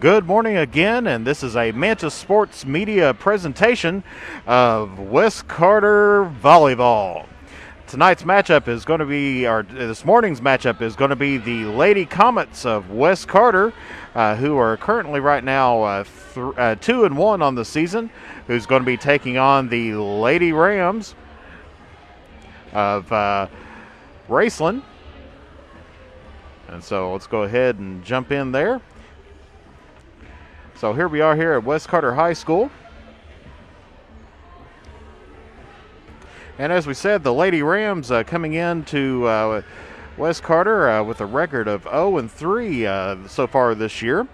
Good morning again, and this is a Mantis Sports Media presentation of West Carter Volleyball. Tonight's matchup is going to be, or this morning's matchup is going to be the Lady Comets of West Carter, who are currently right now 2-1 on the season, who's going to be taking on the Lady Rams of Raceland. And so let's go ahead and jump in there. So here we are here at West Carter High School. And as we said, the Lady Rams coming into West Carter with a record of 0-3 so far this year.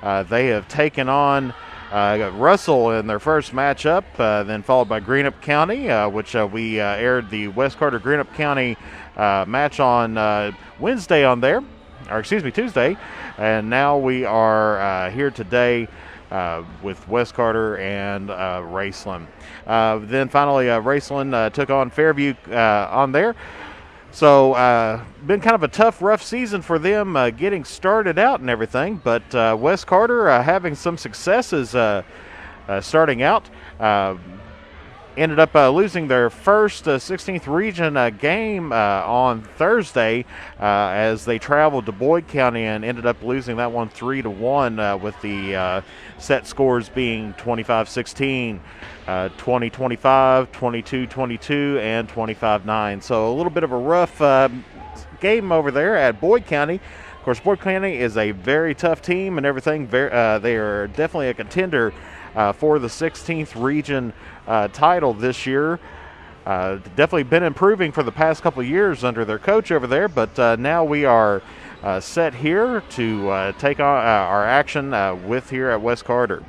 They have taken on Russell in their first matchup, then followed by Greenup County, which we aired the West Carter Greenup County match on Wednesday on there. Tuesday, and now we are here today with West Carter and Raceland. Then finally, Raceland took on Fairview on there. So, been kind of a tough, rough season for them getting started out and everything, but West Carter having some successes starting out. Ended up losing their first 16th region game on Thursday as they traveled to Boyd County and ended up losing that one 3-1 with the set scores being 25-16, 20-25, 22-22, and 25-9. So a little bit of a rough game over there at Boyd County. Of course, Boyd County is a very tough team and everything. They are definitely a contender for the 16th region title this year. Definitely been improving for the past couple of years under their coach over there, but now we are set here to take on our action with here at West Carter.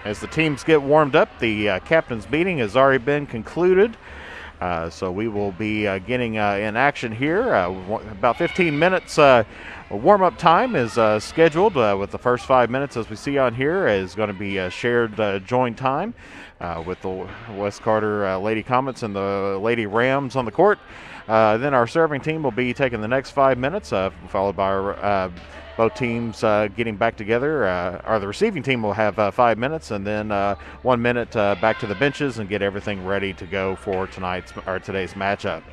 As the teams get warmed up, the captain's meeting has already been concluded. So we will be getting in action here. About 15 minutes warm-up time is scheduled with the first 5 minutes, as we see on here, is going to be shared joint time with the West Carter Lady Comets and the Lady Rams on the court. Then our serving team will be taking the next 5 minutes, followed by both teams getting back together. Or the receiving team will have 5 minutes, and then 1 minute back to the benches and get everything ready to go for today's matchup.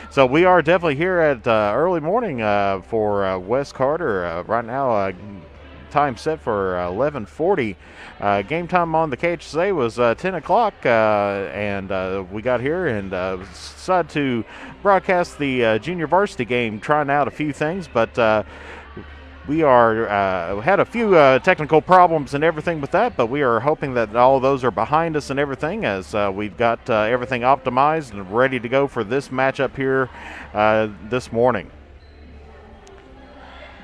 So we are definitely here at early morning for West Carter. Right now, time set for 11:40. Game time on the KHSAA was 10 o'clock, and we got here and decided to broadcast the junior varsity game, trying out a few things, but we are had a few technical problems and everything with that, but we are hoping that all of those are behind us and everything, as we've got everything optimized and ready to go for this matchup here this morning.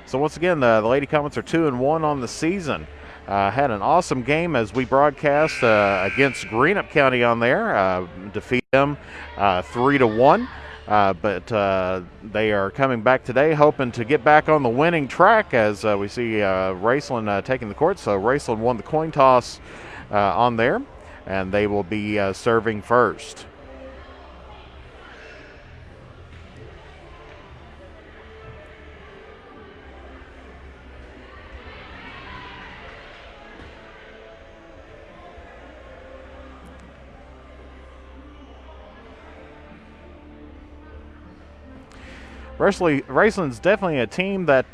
So once again, the Lady Comets are 2-1 on the season. Had an awesome game as we broadcast against Greenup County on there, defeat them 3-1. But they are coming back today, hoping to get back on the winning track, as we see Raceland taking the court. So Raceland won the coin toss on there, and they will be serving first. Raceland's definitely a team that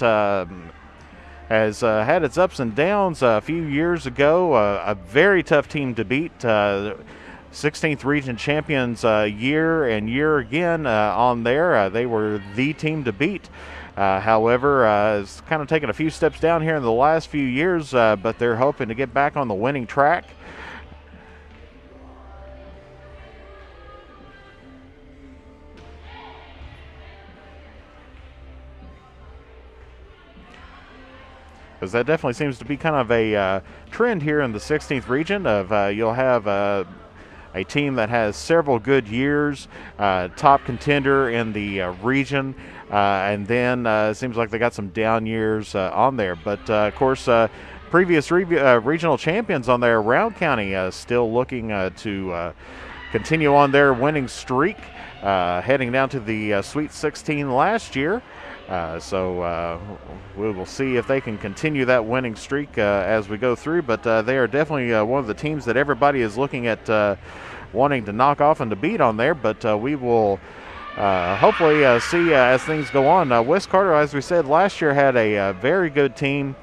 has had its ups and downs. A few years ago, a very tough team to beat. 16th region champions year and year again on there. They were the team to beat. However, it's kind of taken a few steps down here in the last few years, but they're hoping to get back on the winning track. Because that definitely seems to be kind of a trend here in the 16th region of you'll have a team that has several good years, top contender in the region, and then it seems like they got some down years on there. But, of course, previous regional champions on there, Round County, still looking to continue on their winning streak. heading down to the Sweet 16 last year. So we will see if they can continue that winning streak as we go through. But they are definitely one of the teams that everybody is looking at wanting to knock off and to beat on there. But we will hopefully see as things go on. West Carter, as we said, last year had a very good team.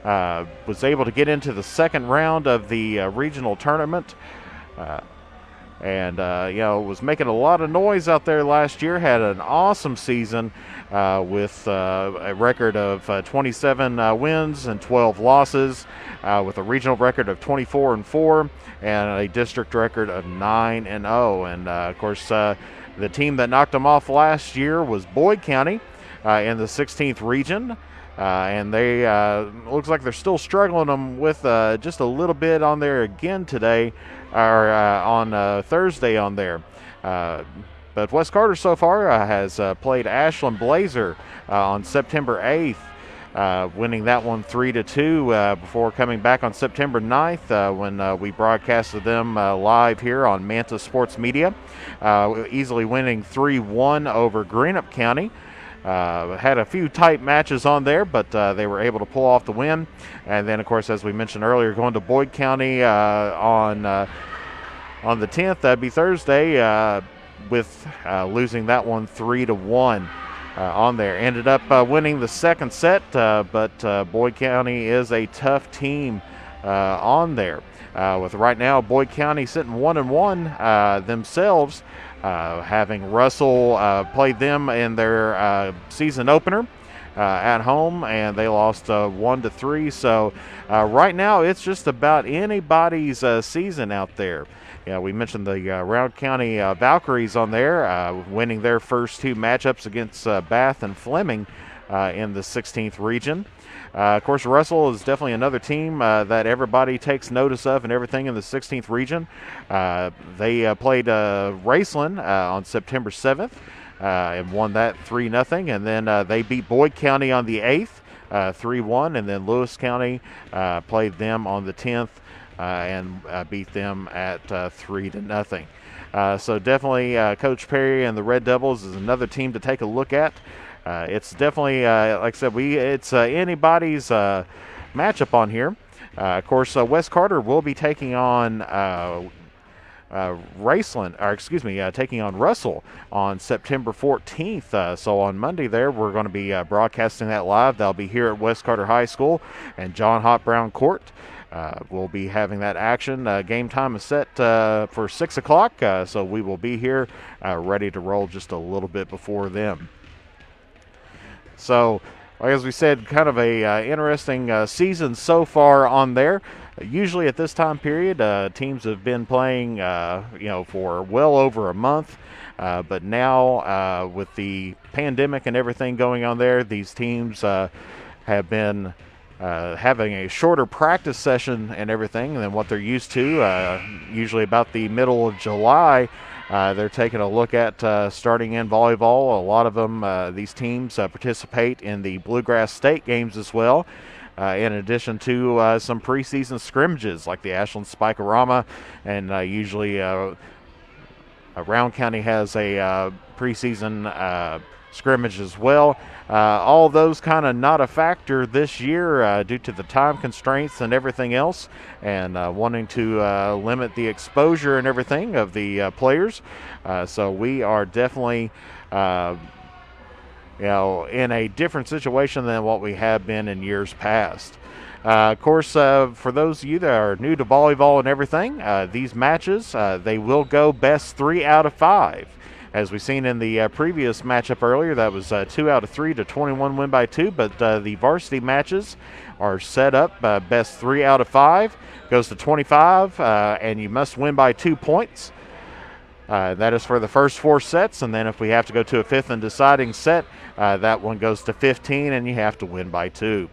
Was able to get into the second round of the regional tournament. And was making a lot of noise out there last year. Had an awesome season with a record of 27 wins and 12 losses, with a regional record of 24-4 and a district record of 9-0. And of course, the team that knocked them off last year was Boyd County in the 16th region. And they looks like they're still struggling them with just a little bit on there again today, or on Thursday on there. But West Carter so far has played Ashland Blazer on September 8th, winning that one 3-2 before coming back on September 9th when we broadcasted them live here on Manta Sports Media, easily winning 3-1 over Greenup County. Had a few tight matches on there, but they were able to pull off the win. And then, of course, as we mentioned earlier, going to Boyd County on the 10th, that'd be Thursday, with losing that one 3-1 on there. Ended up winning the second set, but Boyd County is a tough team on there. With right now Boyd County sitting 1-1 themselves. Having Russell played them in their season opener at home, and they lost 1-3. So right now it's just about anybody's season out there. We mentioned the Round County Valkyries on there, winning their first two matchups against Bath and Fleming in the 16th region. Of course, Russell is definitely another team that everybody takes notice of and everything in the 16th region. They played Raceland on September 7th and won that 3-0. And then they beat Boyd County on the 8th, 3-1. And then Lewis County played them on the 10th and beat them at 3-0. So definitely Coach Perry and the Red Devils is another team to take a look at. It's definitely, like I said, it's anybody's matchup on here. Of course, West Carter will be taking on taking on Russell on September 14th. So on Monday there, we're going to be broadcasting that live. That'll be here at West Carter High School and John Hott Brown Court. We'll be having that action. Game time is set for 6 o'clock, so we will be here ready to roll just a little bit before them. So, as we said, kind of a interesting season so far on there. Usually at this time period, teams have been playing, for well over a month. But now, with the pandemic and everything going on there, these teams have been having a shorter practice session and everything than what they're used to. Usually about the middle of July, they're taking a look at starting in volleyball. A lot of them, these teams participate in the Bluegrass State games as well, in addition to some preseason scrimmages like the Ashland Spikerama, and usually Round County has a preseason scrimmage as well. All those kind of not a factor this year due to the time constraints and everything else, and wanting to limit the exposure and everything of the players. So we are definitely in a different situation than what we have been in years past. Of course, for those of you that are new to volleyball and everything, these matches, they will go best 3 out of 5. As we've seen in the previous matchup earlier, that was 2 out of 3 to 21 win by 2. But the varsity matches are set up best 3 out of 5, goes to 25, and you must win by 2 points. That is for the first 4 sets, and then if we have to go to a 5th and deciding set, that one goes to 15, and you have to win by 2.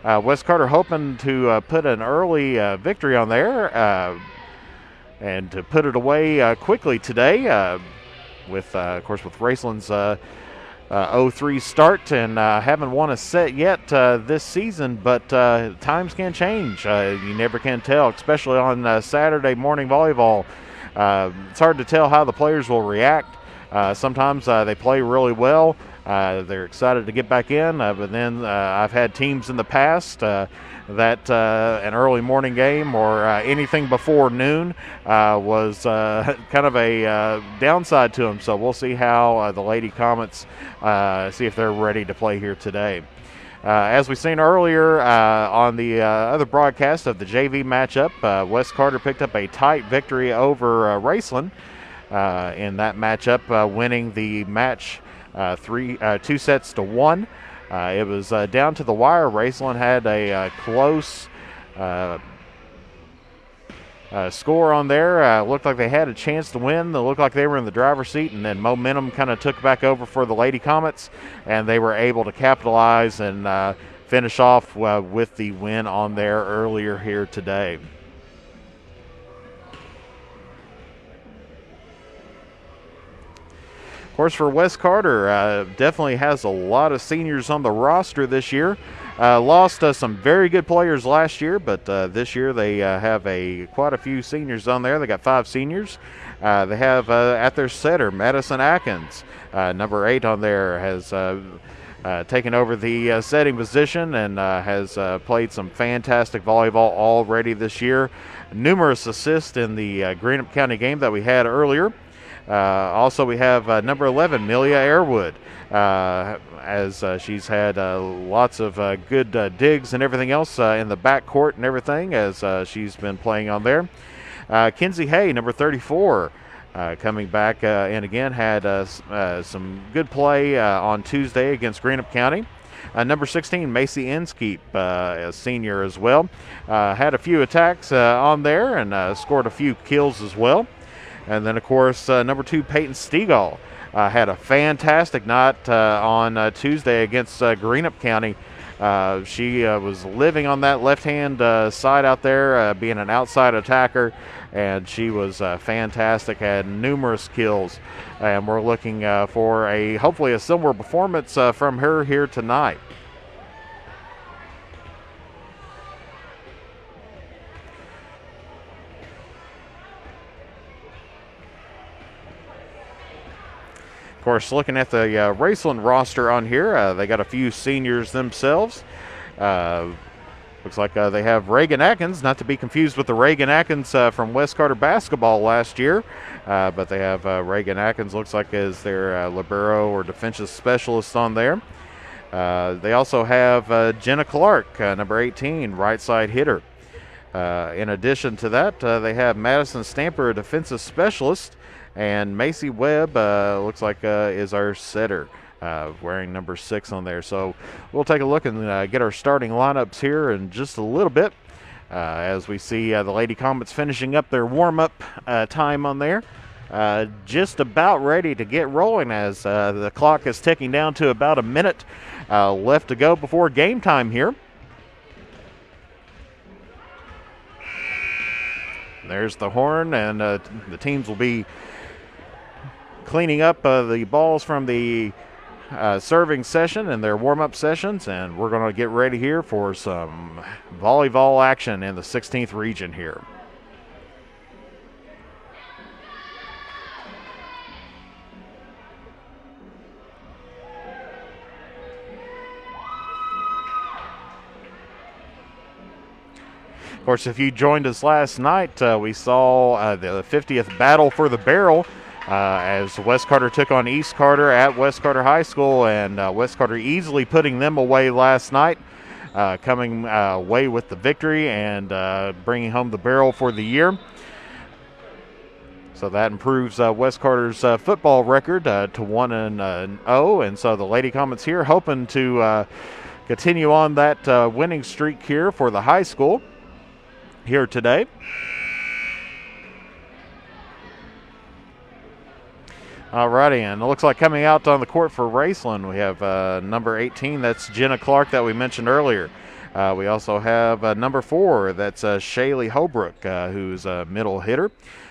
West Carter hoping to put an early victory on there. And to put it away quickly today, with of course with Raceland's 0-3 start, and haven't won a set yet this season, but times can change. You never can tell, especially on Saturday morning volleyball. It's hard to tell how the players will react. Sometimes they play really well. They're excited to get back in, but then I've had teams in the past that an early morning game or anything before noon was kind of a downside to them. So we'll see how the Lady Comets see if they're ready to play here today. As we seen earlier on the other broadcast of the JV matchup, West Carter picked up a tight victory over Raceland in that matchup, winning the match 2-1. It was down to the wire. Raceland had a close score on there. Looked like they had a chance to win. It looked like they were in the driver's seat, and then momentum kind of took back over for the Lady Comets, and they were able to capitalize and finish off with the win on there earlier here today. Of course, for West Carter, definitely has a lot of seniors on the roster this year. Lost some very good players last year, but this year they have quite a few seniors on there. They got 5 seniors. They have at their setter, Madison Atkins, number 8 on there, has taken over the setting position and has played some fantastic volleyball already this year. Numerous assists in the Greenup County game that we had earlier. Also, we have number 11, Melia Airwood, as she's had lots of good digs and everything else in the backcourt and everything as she's been playing on there. Kinsey Hay, number 34, coming back and again had some good play on Tuesday against Greenup County. Number 16, Macy Inskeep, a senior as well, had a few attacks on there and scored a few kills as well. And then, of course, number 2, Peyton Stegall, had a fantastic night on Tuesday against Greenup County. She was living on that left-hand side out there, being an outside attacker, and she was fantastic, had numerous kills. And we're looking for hopefully a similar performance from her here tonight. Of course, looking at the Raceland roster on here, they got a few seniors themselves. Looks like they have Reagan Atkins, not to be confused with the Reagan Atkins from West Carter basketball last year, but they have Reagan Atkins, looks like is their libero or defensive specialist on there. They also have Jenna Clark, number 18, right side hitter. In addition to that, they have Madison Stamper, a defensive specialist. And Macy Webb looks like is our setter, wearing number 6 on there. So we'll take a look and get our starting lineups here in just a little bit as we see the Lady Comets finishing up their warm-up time on there. Just about ready to get rolling as the clock is ticking down to about a minute left to go before game time here. There's the horn, and the teams will be cleaning up the balls from the serving session and their warm-up sessions, and we're going to get ready here for some volleyball action in the 16th region here. Of course, if you joined us last night, we saw the 50th Battle for the Barrel as West Carter took on East Carter at West Carter High School, and West Carter easily putting them away last night, coming away with the victory and bringing home the barrel for the year. So that improves West Carter's football record to 1-0, and so the Lady Comets here hoping to continue on that winning streak here for the high school here today. Alrighty, and it looks like coming out on the court for Raceland, we have number 18, that's Jenna Clark that we mentioned earlier. We also have number 4, that's Shaylee Holbrook, who's a middle hitter.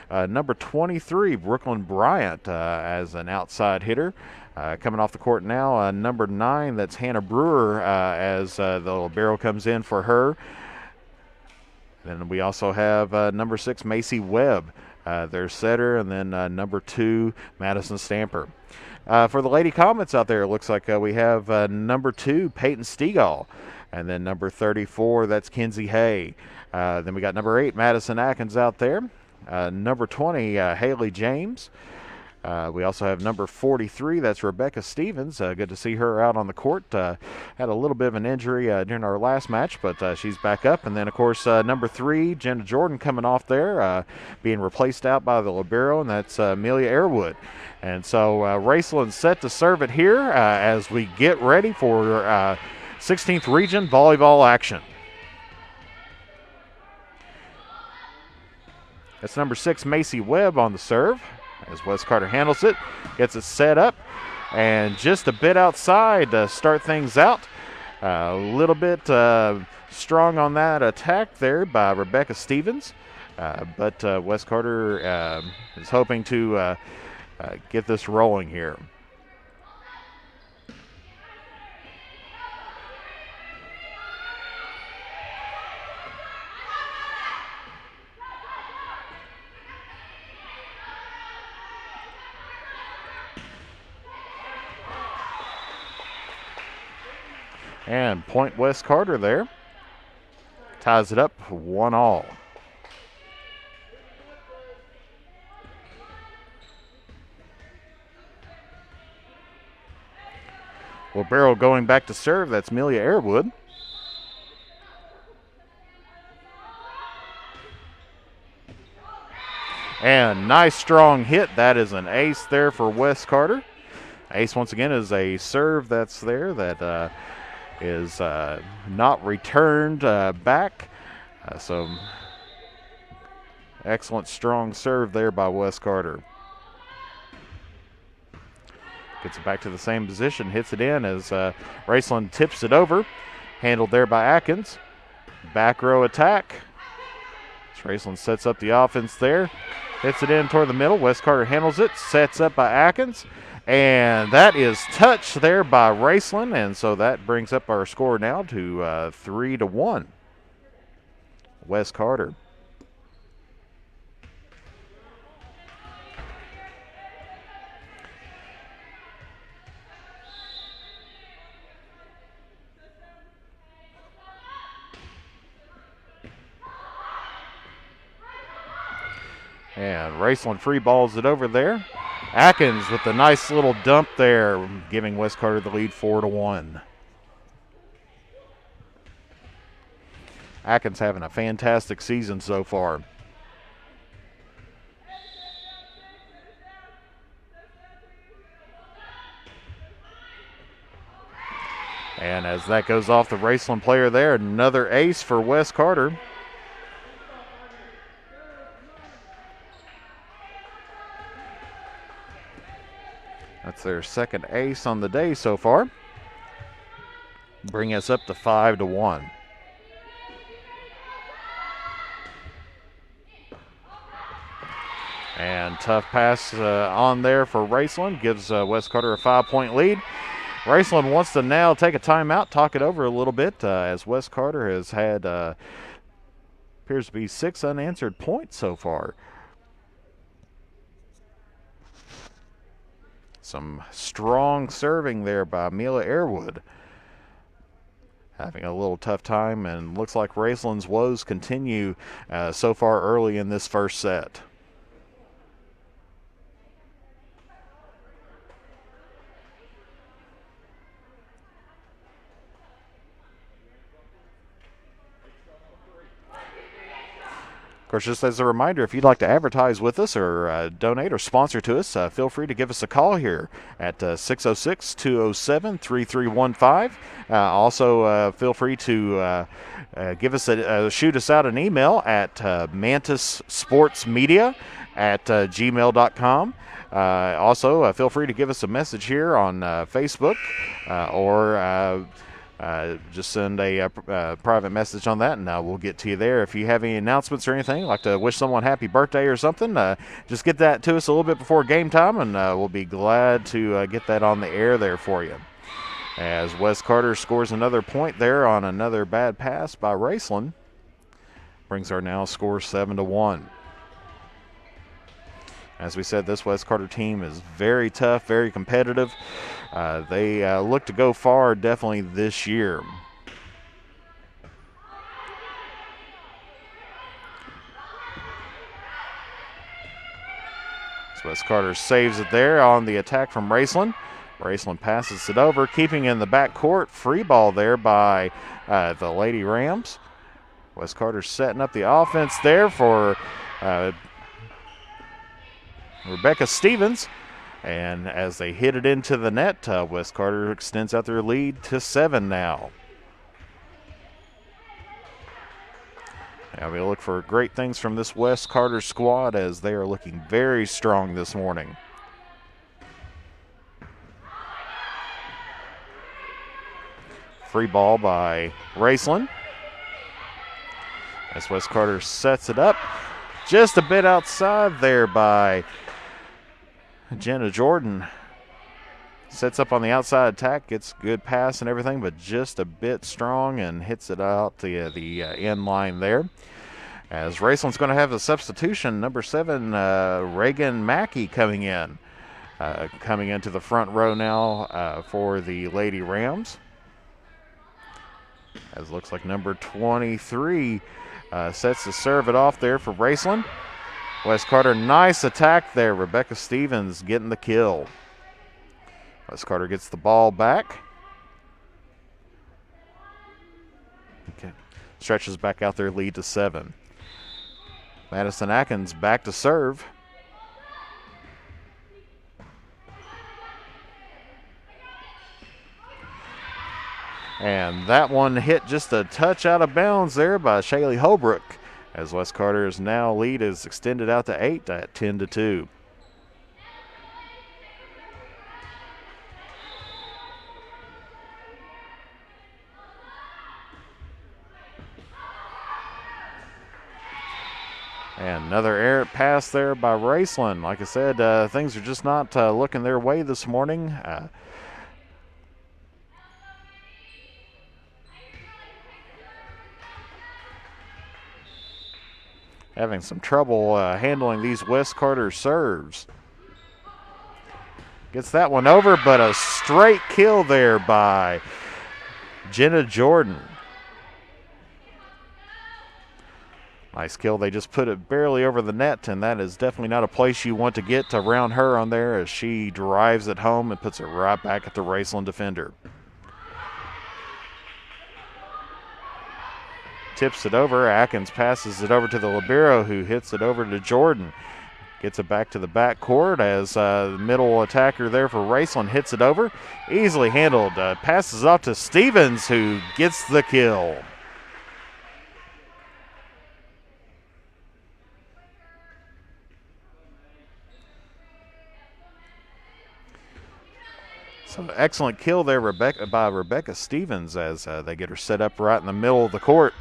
Number 23, Brooklyn Bryant, as an outside hitter. Coming off the court now, number 9, that's Hannah Brewer, as the libero comes in for her. Then we also have number 6, Macy Webb, their setter, and then number 2, Madison Stamper. For the Lady Comets out there, it looks like we have number 2, Peyton Stegall, and then number 34, that's Kinsey Hay. Then we got number 8, Madison Atkins out there. Number 20, Haley James. We also have number 43, that's Rebecca Stevens. Good to see her out on the court. Had a little bit of an injury during our last match, but she's back up. And then, of course, number 3, Jenna Jordan coming off there, being replaced out by the libero, and that's Amelia Airwood. And so Raceland set to serve it here as we get ready for 16th Region Volleyball action. That's number 6, Macy Webb on the serve. As Wes Carter handles it, gets it set up, and just a bit outside to start things out. A little bit strong on that attack there by Rebecca Stevens, but Wes Carter is hoping to get this rolling here. And point Wes Carter there. Ties it up 1-all. Libero going back to serve. That's Amelia Airwood. And nice strong hit. That is an ace there for Wes Carter. Ace once again is a serve that's there that is not returned back. So excellent strong serve there by Wes Carter. Gets it back to the same position, hits it in as Raceland tips it over. Handled there by Atkins. Back row attack. As Raceland sets up the offense there. Hits it in toward the middle. Wes Carter handles it, sets up by Atkins. And that is touched there by Raceland, and so that brings up our score now to 3-1. Wes Carter. And Raceland free balls it over there. Atkins with the nice little dump there, giving Wes Carter the lead 4-1. Atkins having a fantastic season so far. And as that goes off the Raceland player there, another ace for Wes Carter. That's their second ace on the day so far. Bring us up to 5-1. And tough pass on there for Raceland. Gives Wes Carter a 5-point lead. Raceland wants to now take a timeout, talk it over a little bit, as Wes Carter has had, appears to be 6 unanswered points so far. Some strong serving there by Amelia Airwood. Having a little tough time, and looks like Raceland's woes continue so far early in this first set. Of course, just as a reminder, if you'd like to advertise with us or donate or sponsor to us, feel free to give us a call here at 606-207-3315. Also, feel free to give us shoot us out an email at mantissportsmedia@gmail.com. Also, feel free to give us a message here on Facebook or just send a private message on that, and we'll get to you there. If you have any announcements or anything, like to wish someone happy birthday or something, just get that to us a little bit before game time, and we'll be glad to get that on the air there for you. As Wes Carter scores another point there on another bad pass by Raceland, brings our now score 7-1. As we said, this West Carter team is very tough, very competitive. They look to go far definitely this year. So West Carter saves it there on the attack from Raceland. Raceland passes it over, keeping in the back court. Free ball there by the Lady Rams. West Carter setting up the offense there for Rebecca Stevens. And as they hit it into the net, West Carter extends out their lead to 7 now. Now we look for great things from this West Carter squad as they are looking very strong this morning. Free ball by Raceland. As West Carter sets it up, just a bit outside there by Jenna Jordan. Sets up on the outside attack, gets good pass and everything, but just a bit strong and hits it out the end line there. As Raceland's going to have a substitution, number 7, Reagan Mackey coming in. Coming into the front row now for the Lady Rams. As it looks like number 23 sets to serve it off there for Raceland. West Carter, nice attack there. Rebecca Stevens getting the kill. West Carter gets the ball back. Okay. Stretches back out their lead to 7. Madison Atkins back to serve. And that one hit just a touch out of bounds there by Shaylee Holbrook, as West Carter's now lead is extended out to 8 at 10-2. And another errant pass there by Raceland. Like I said, things are just not looking their way this morning. Having some trouble handling these West Carter serves. Gets that one over, but a straight kill there by Jenna Jordan. Nice kill. They just put it barely over the net, and that is definitely not a place you want to get around her on there as she drives it home and puts it right back at the Raceland defender. Tips it over. Atkins passes it over to the libero, who hits it over to Jordan. Gets it back to the back court as the middle attacker there for Raceland hits it over. Easily handled. Passes off to Stevens, who gets the kill. So excellent kill there by Rebecca Stevens as they get her set up right in the middle of the court.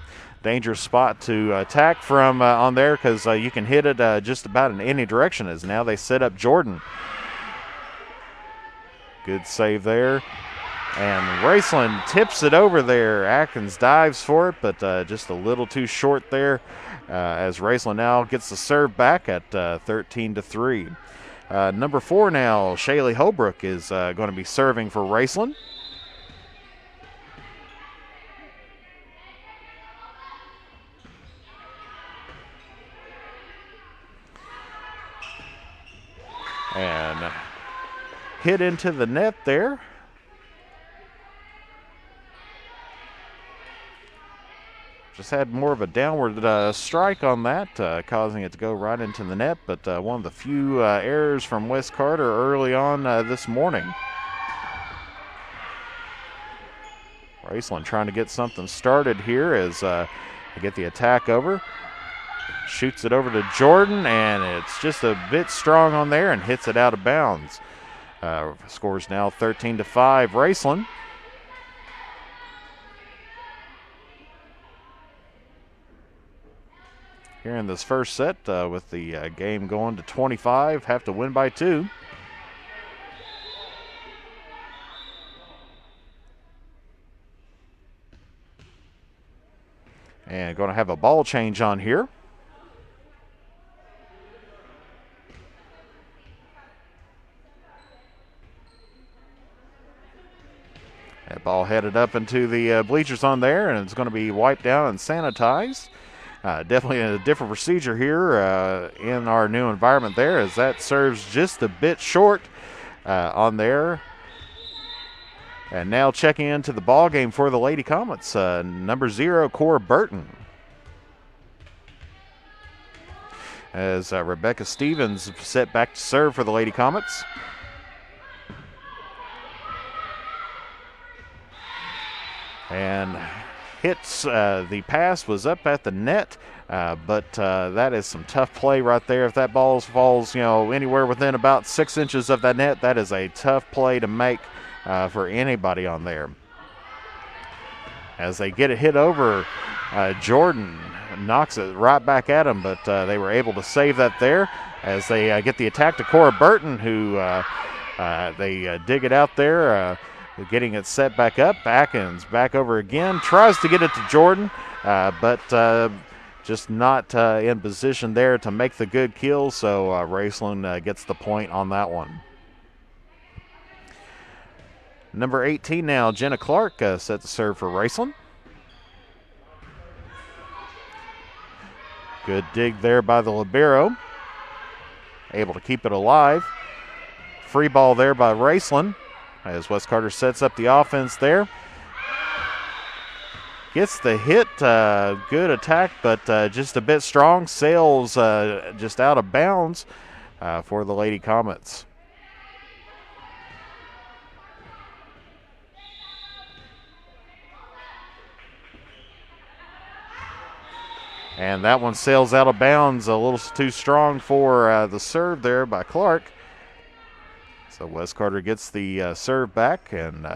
Dangerous spot to attack from on there because you can hit it just about in any direction as now they set up Jordan. Good save there. And Raceland tips it over there. Atkins dives for it, but just a little too short there as Raceland now gets the serve back at 13-3. Number 4 now, Shaylee Holbrook is going to be serving for Raceland. And hit into the net there. Just had more of a downward strike on that, causing it to go right into the net, but one of the few errors from West Carter early on this morning. Raceland trying to get something started here as they get the attack over. Shoots it over to Jordan, and it's just a bit strong on there and hits it out of bounds. Scores now 13-5, Raceland. Here in this first set with the game going to 25, have to win by 2. And going to have a ball change on here. That ball headed up into the bleachers on there, and it's going to be wiped down and sanitized. Definitely a different procedure here in our new environment there, as that serves just a bit short on there. And now checking into the ball game for the Lady Comets, number 0, Cora Burton. As Rebecca Stevens set back to serve for the Lady Comets. And hits, the pass was up at the net, but that is some tough play right there. If that ball falls, anywhere within about 6 inches of that net, that is a tough play to make for anybody on there. As they get it hit over, Jordan knocks it right back at them, but they were able to save that there as they get the attack to Cora Burton, who they dig it out there, getting it set back up. Atkins back over again, tries to get it to Jordan, but just not in position there to make the good kill, so Raceland gets the point on that one. Number 18 now, Jenna Clark, set to serve for Raceland. Good dig there by the libero. Able to keep it alive. Free ball there by Raceland as West Carter sets up the offense there. Gets the hit, good attack, but just a bit strong. Sails just out of bounds for the Lady Comets. And that one sails out of bounds, a little too strong for the serve there by Clark. So West Carter gets the serve back and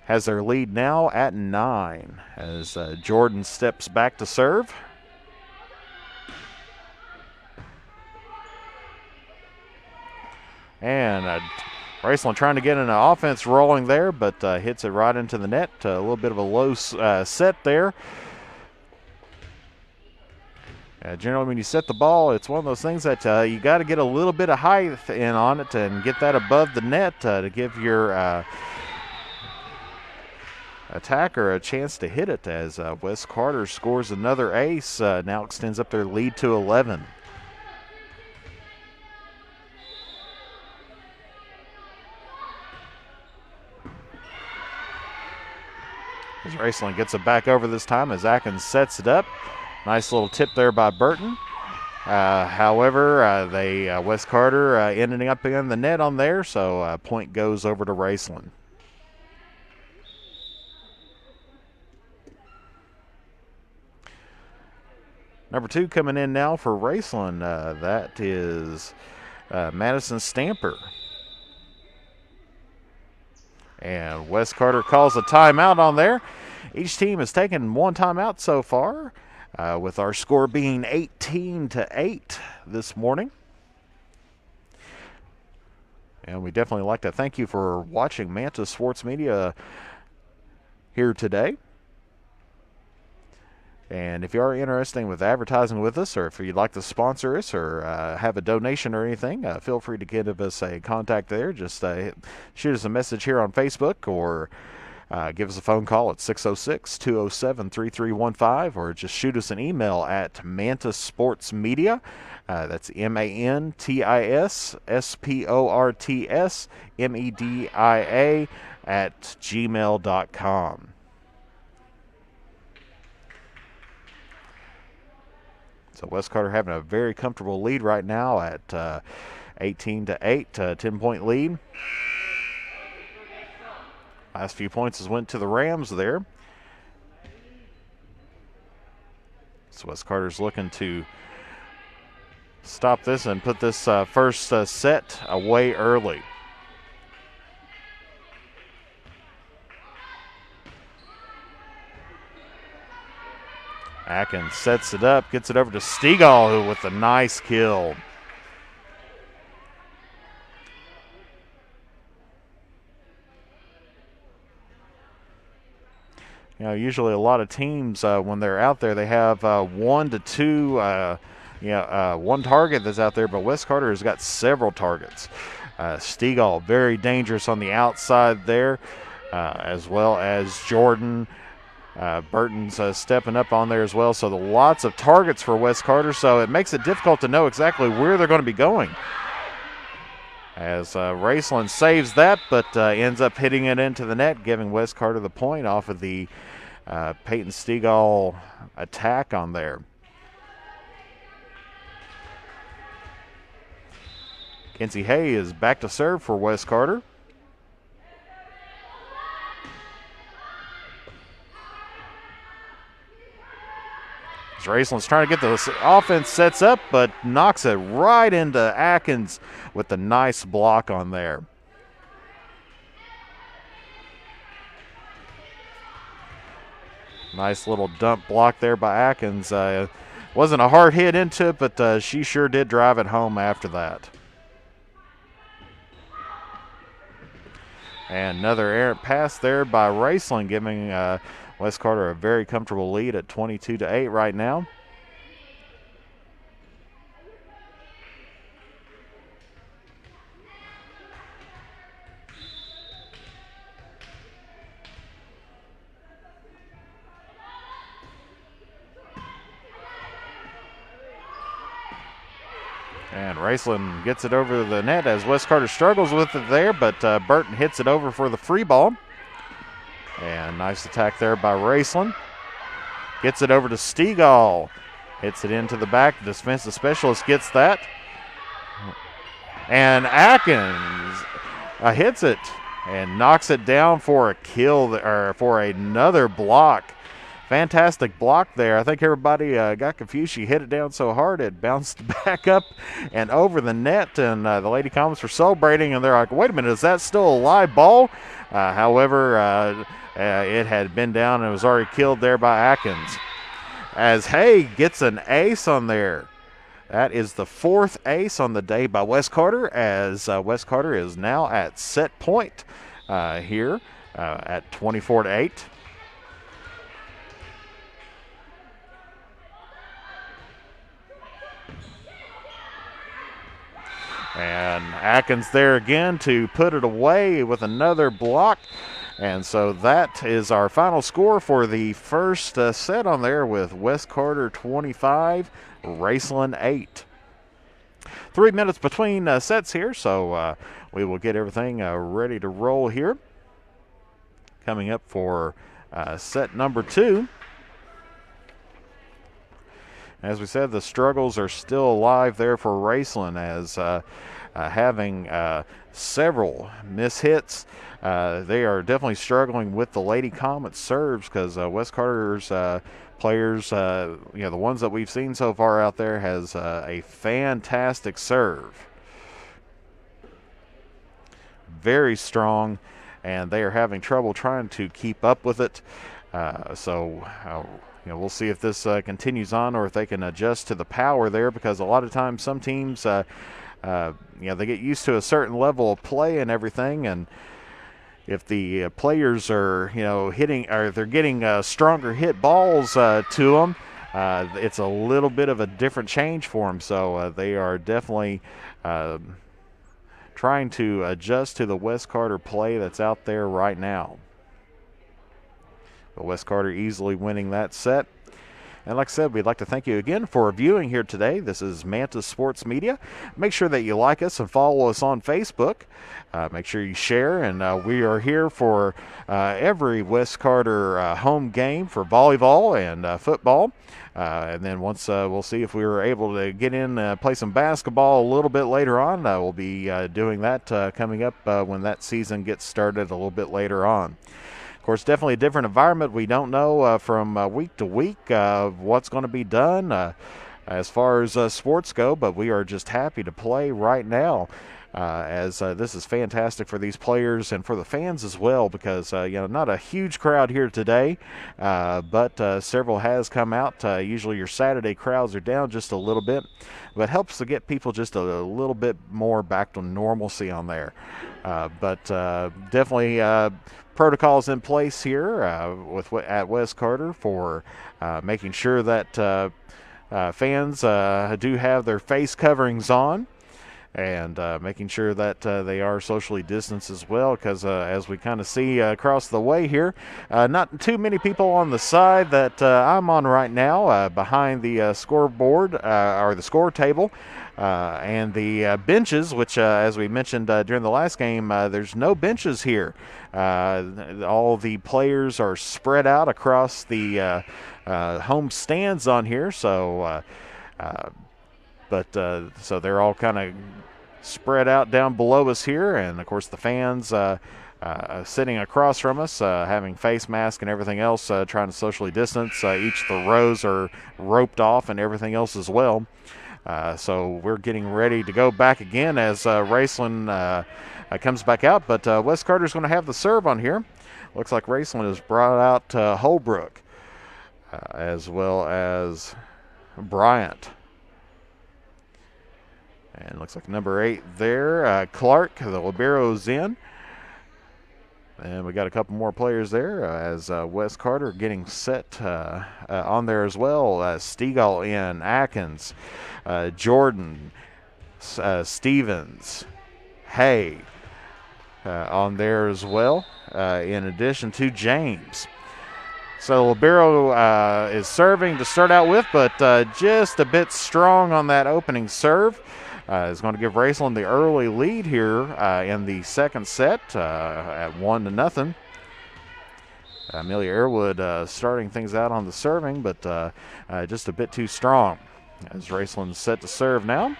has their lead now at 9 as Jordan steps back to serve. And Raceland trying to get an offense rolling there, but hits it right into the net. A little bit of a low set there. Generally, when you set the ball, it's one of those things that you got to get a little bit of height in on it and get that above the net to give your attacker a chance to hit it, as West Carter scores another ace, now extends up their lead to 11. As Raceland gets it back over this time as Atkins sets it up. Nice little tip there by Burton. However, West Carter ending up in the net on there, so point goes over to Raceland. Number 2 coming in now for Raceland, that is Madison Stamper. And West Carter calls a timeout on there. Each team has taken one timeout so far, with our score being 18-8 this morning. And we definitely like to thank you for watching Manta Sports Media here today. And if you are interested with advertising with us, or if you'd like to sponsor us or have a donation or anything, feel free to give us a contact there. Just shoot us a message here on Facebook, or give us a phone call at 606-207-3315, or just shoot us an email at Manta Sports Media. That's MANTISSPORTSMEDIA at gmail.com. So West Carter having a very comfortable lead right now at 18-8, 10-point lead. Last few points has went to the Rams there. So West Carter's looking to stop this and put this first set away early. Atkins sets it up, gets it over to Stegall with a nice kill. You know, usually a lot of teams, when they're out there, they have 1 to 2, one target that's out there, but West Carter has got several targets. Stegall, very dangerous on the outside there. as well as Jordan. Burton's stepping up on there as well. So lots of targets for West Carter. So it makes it difficult to know exactly where they're going to be going. As Raceland saves that, but ends up hitting it into the net, giving West Carter the point off of the Peyton Stegall attack on there. Kenzie Hay is back to serve for West Carter. Raceland's trying to get the offense sets up, but knocks it right into Atkins with the nice block on there. Nice little dump block there by Atkins. Wasn't a hard hit into it, but she sure did drive it home after that. And another errant pass there by Raceland, giving West Carter a very comfortable lead at 22-8 right now. And Raceland gets it over the net as West Carter struggles with it there, but Burton hits it over for the free ball. And nice attack there by Raceland. Gets it over to Stegall. Hits it into the back. The defensive specialist gets that. And Atkins hits it and knocks it down for a kill, or for another block. Fantastic block there. I think everybody got confused. She hit it down so hard it bounced back up and over the net, and the Lady Comets were celebrating, and they're like, wait a minute, is that still a live ball? However, it had been down and was already killed there by Atkins. As Hay gets an ace on there. That is the fourth ace on the day by West Carter, as West Carter is now at set point here at 24-8. And Atkins there again to put it away with another block. And so that is our final score for the first set on there, with West Carter 25, Raceland 8. 3 minutes between sets here, so we will get everything ready to roll here. Coming up for set number 2. As we said, the struggles are still alive there for Raceland, as having several mishits. They are definitely struggling with the Lady Comets serves, because West Carter's players, the ones that we've seen so far out there, has a fantastic serve. Very strong, and they are having trouble trying to keep up with it. We'll see if this continues on, or if they can adjust to the power there, because a lot of times some teams, they get used to a certain level of play and everything, and if the players are, hitting, or they're getting stronger hit balls to them, it's a little bit of a different change for them. So they are definitely trying to adjust to the West Carter play that's out there right now. But West Carter easily winning that set. And like I said, we'd like to thank you again for viewing here today. This is Mantis Sports Media. Make sure that you like us and follow us on Facebook. Make sure you share, and we are here for every West Carter home game for volleyball and football. And then once we'll see if we were able to get in play some basketball a little bit later on. We'll be doing that coming up when that season gets started a little bit later on. Of course, definitely a different environment. We don't know from week to week what's going to be done as far as sports go, but we are just happy to play right now, as this is fantastic for these players and for the fans as well, because not a huge crowd here today, but several has come out. Usually your Saturday crowds are down just a little bit, but helps to get people just a little bit more back to normalcy on there. But definitely protocols in place here at West Carter for making sure that fans do have their face coverings on. and making sure that they are socially distanced as well, because as we kind of see across the way here, not too many people on the side that I'm on right now, behind the scoreboard or the score table. And the benches, which, as we mentioned during the last game, there's no benches here. All the players are spread out across the home stands on here, so so they're all kind of spread out down below us here, and of course the fans sitting across from us, having face masks and everything else, trying to socially distance. Each of the rows are roped off and everything else as well. So we're getting ready to go back again as Raceland comes back out, but West Carter's going to have the serve on here. Looks like Raceland has brought out Holbrook as well as Bryant. And looks like number 8 there, Clark, the libero's in. And we got a couple more players there as West Carter getting set on there as well. Stegall in, Atkins, Jordan, Stevens, Hay on there as well, in addition to James. So libero is serving to start out with, but just a bit strong on that opening serve. Is going to give Raceland the early lead here in the second set at 1-0. Amelia Airwood starting things out on the serving, but just a bit too strong. As Raceland's set to serve now.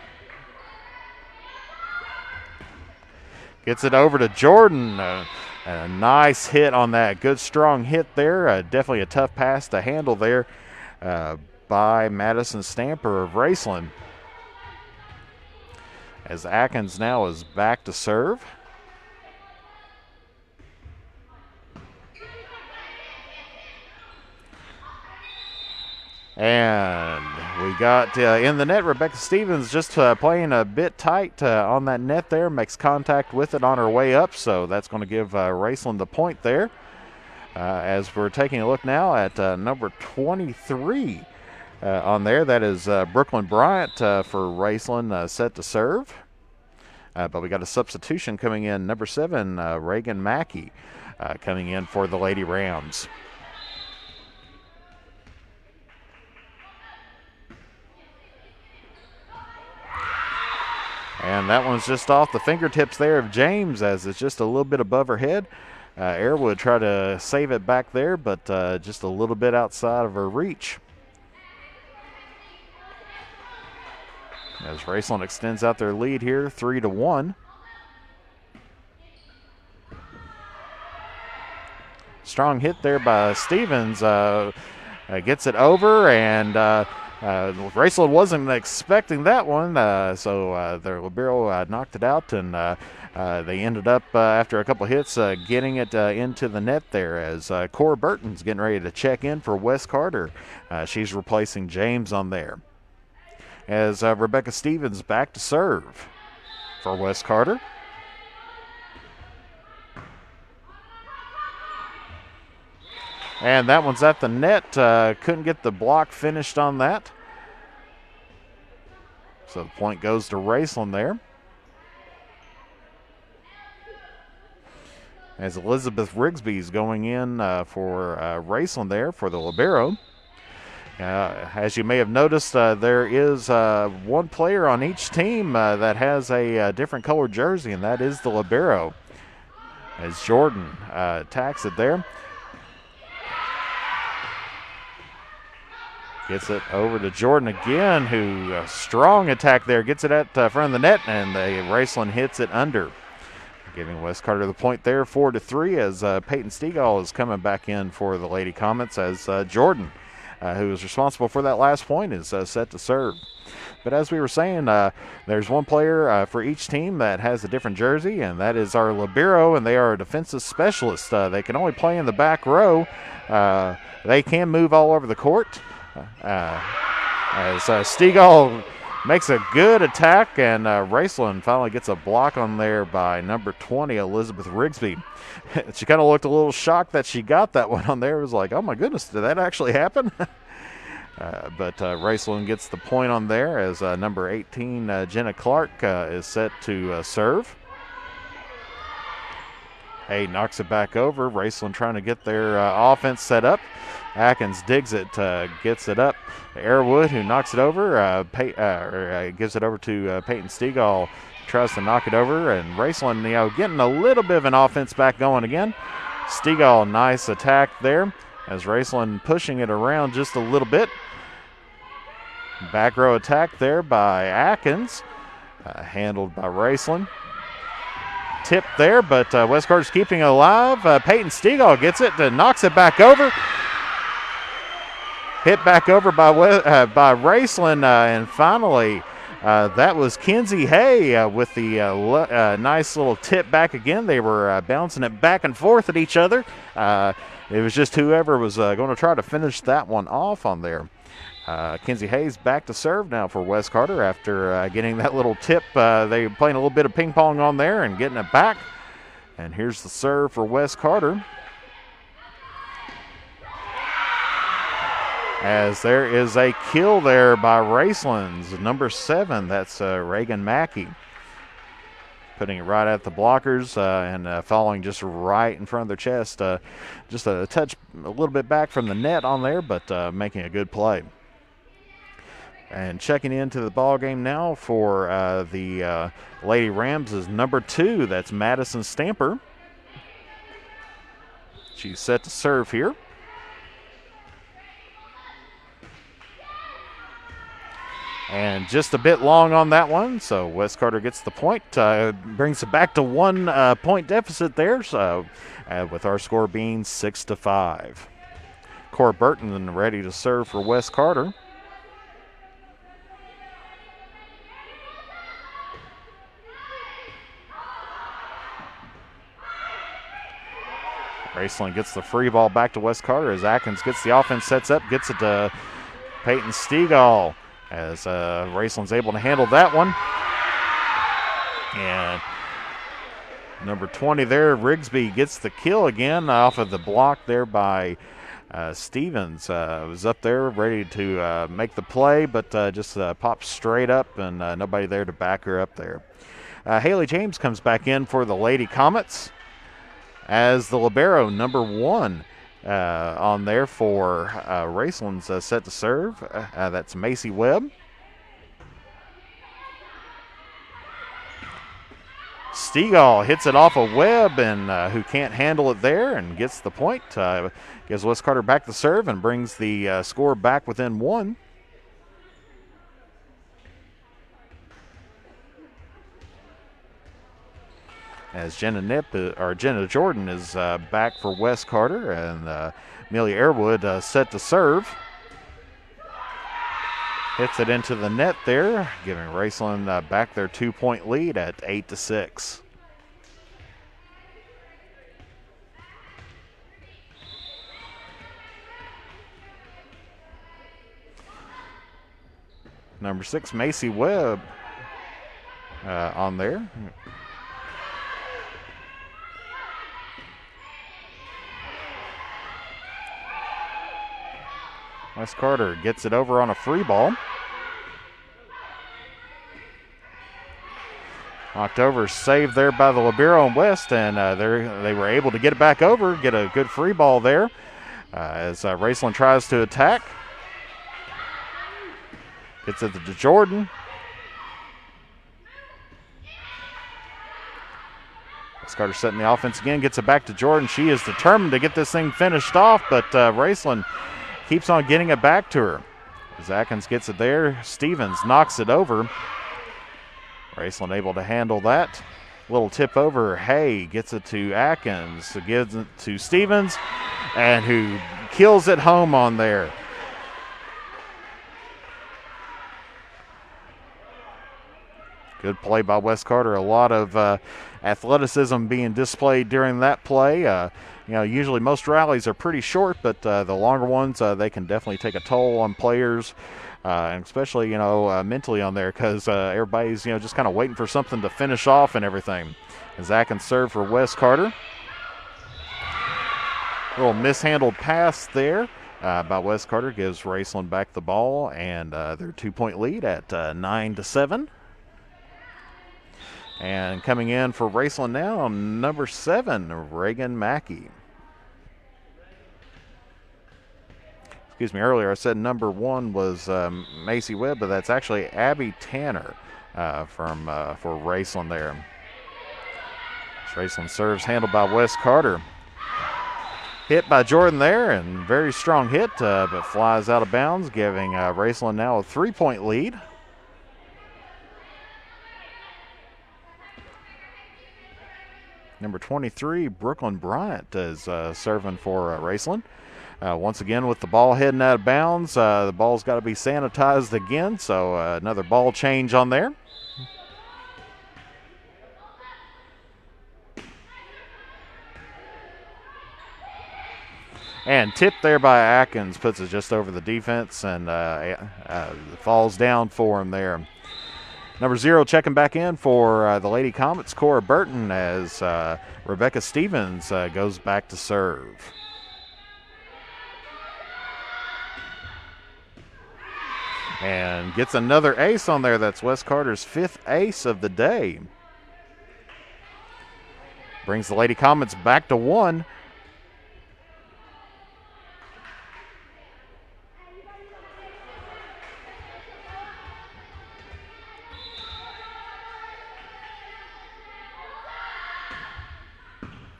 Gets it over to Jordan. A nice hit on that. Good strong hit there. Definitely a tough pass to handle there by Madison Stamper of Raceland. As Atkins now is back to serve. And we got in the net, Rebecca Stevens just playing a bit tight on that net there. Makes contact with it on her way up, so that's going to give Raceland the point there. As we're taking a look now at number 23 on there. That is Brooklyn Bryant for Raceland set to serve. But we got a substitution coming in. Number 7, Reagan Mackey coming in for the Lady Rams. And that one's just off the fingertips there of James, as it's just a little bit above her head. Airwood tried to save it back there, but just a little bit outside of her reach. As Raceland extends out their lead here, 3-1. Strong hit there by Stevens. Gets it over, and Raceland wasn't expecting that one, so their libero knocked it out, and they ended up, after a couple hits, getting it into the net there, as Cora Burton's getting ready to check in for West Carter. She's replacing James on there. As Rebecca Stevens back to serve for West Carter. And that one's at the net. Couldn't get the block finished on that. So the point goes to Raceland there. As Elizabeth Rigsby's going in for Raceland there for the libero. As you may have noticed, there is one player on each team that has a different colored jersey, and that is the libero. As Jordan attacks it there. Gets it over to Jordan again, who strong attack there. Gets it at front of the net, and Raceland hits it under. Giving West Carter the point there, 4-3, as Peyton Stegall is coming back in for the Lady Comets, as Jordan, who is responsible for that last point, is set to serve. But as we were saying, there's one player for each team that has a different jersey, and that is our libero, and they are a defensive specialist. They can only play in the back row. They can move all over the court. As Stegall makes a good attack, and Raceland finally gets a block on there by number 20, Elizabeth Rigsby. She kind of looked a little shocked that she got that one on there. It was like, oh my goodness, did that actually happen? But Raceland gets the point on there as number 18, Jenna Clark, is set to serve. Hay knocks it back over. Raceland trying to get their offense set up. Atkins digs it, gets it up. Airwood, who knocks it over, gives it over to Peyton Stegall, tries to knock it over, and Raceland, getting a little bit of an offense back going again. Stegall, nice attack there as Raceland pushing it around just a little bit. Back row attack there by Atkins, handled by Raceland. Tip there, but West Carter's keeping it alive. Peyton Stegall gets it, knocks it back over. Hit back over by Raceland, and finally that was Kenzie Hay with the nice little tip back again. They were bouncing it back and forth at each other. It was just whoever was going to try to finish that one off on there. Kenzie Hayes back to serve now for West Carter after getting that little tip. They were playing a little bit of ping pong on there and getting it back. And here's the serve for West Carter. As there is a kill there by Raceland's number 7. That's Reagan Mackey. Putting it right at the blockers and falling just right in front of their chest. Just a touch a little bit back from the net on there, but making a good play. And checking into the ball game now for the Lady Rams is number 2. That's Madison Stamper. She's set to serve here. And just a bit long on that one, so West Carter gets the point. Brings it back to 1 point deficit there, so with our score being 6-5. Cora Burton ready to serve for West Carter. Raceland gets the free ball back to West Carter as Atkins gets the offense, sets up, gets it to Peyton Stegall. As Raceland's able to handle that one. And number 20 there, Rigsby, gets the kill again off of the block there by Stevens. Was up there ready to make the play, but just popped straight up and nobody there to back her up there. Haley James comes back in for the Lady Comets as the libero, number 1. On there for Raceland's set to serve. That's Macy Webb. Stegall hits it off of Webb, and who can't handle it there and gets the point. Gives West Carter back the serve and brings the score back within 1. As Jenna Jordan is back for West Carter, and Amelia Airwood set to serve. Hits it into the net there, giving Raceland back their 2-point lead at 8-6. Number 6, Macy Webb on there. West Carter gets it over on a free ball. Knocked over, saved there by the libero and West, and they were able to get it back over, get a good free ball there as Raceland tries to attack. Gets it to Jordan. West Carter setting the offense again, gets it back to Jordan. She is determined to get this thing finished off, but Raceland keeps on getting it back to her. As Atkins gets it there, Stevens knocks it over. Raceland able to handle that. Little tip over, Hay gets it to Atkins, gives it to Stevens, and who kills it home on there. Good play by West Carter. A lot of athleticism being displayed during that play. Usually most rallies are pretty short, but the longer ones, they can definitely take a toll on players, and especially, mentally on there, because everybody's, just kind of waiting for something to finish off and everything. As Atkins serve for West Carter. Little mishandled pass there by West Carter gives Raceland back the ball, and their 2-point lead at 9-7. And coming in for Raceland now, number 7, Reagan Mackey. Excuse me, earlier I said number 1 was Macy Webb, but that's actually Abby Tanner for Raceland there. Raceland serves handled by West Carter. Hit by Jordan there, and very strong hit, but flies out of bounds, giving Raceland now a 3-point lead. Number 23, Brooklyn Bryant, is serving for Raceland. Once again, with the ball heading out of bounds, the ball's got to be sanitized again, so another ball change on there. And tipped there by Atkins, puts it just over the defense, and falls down for him there. Number 0 checking back in for the Lady Comets, Cora Burton, as Rebecca Stevens goes back to serve. And gets another ace on there. That's West Carter's 5th ace of the day. Brings the Lady Comets back to 1.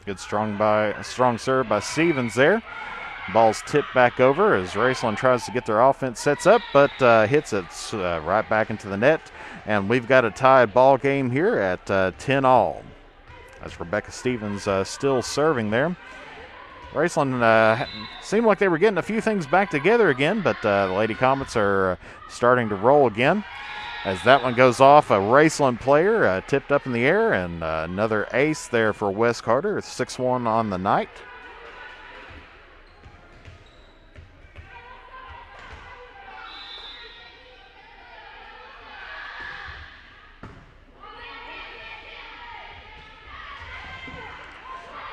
Good strong serve by Stevens there. Ball's tipped back over as Raceland tries to get their offense sets up, but hits it right back into the net. And we've got a tied ball game here at 10-all. As Rebecca Stevens still serving there. Raceland seemed like they were getting a few things back together again, but the Lady Comets are starting to roll again. As that one goes off, a Raceland player tipped up in the air, and another ace there for West Carter. It's 6-1 on the night.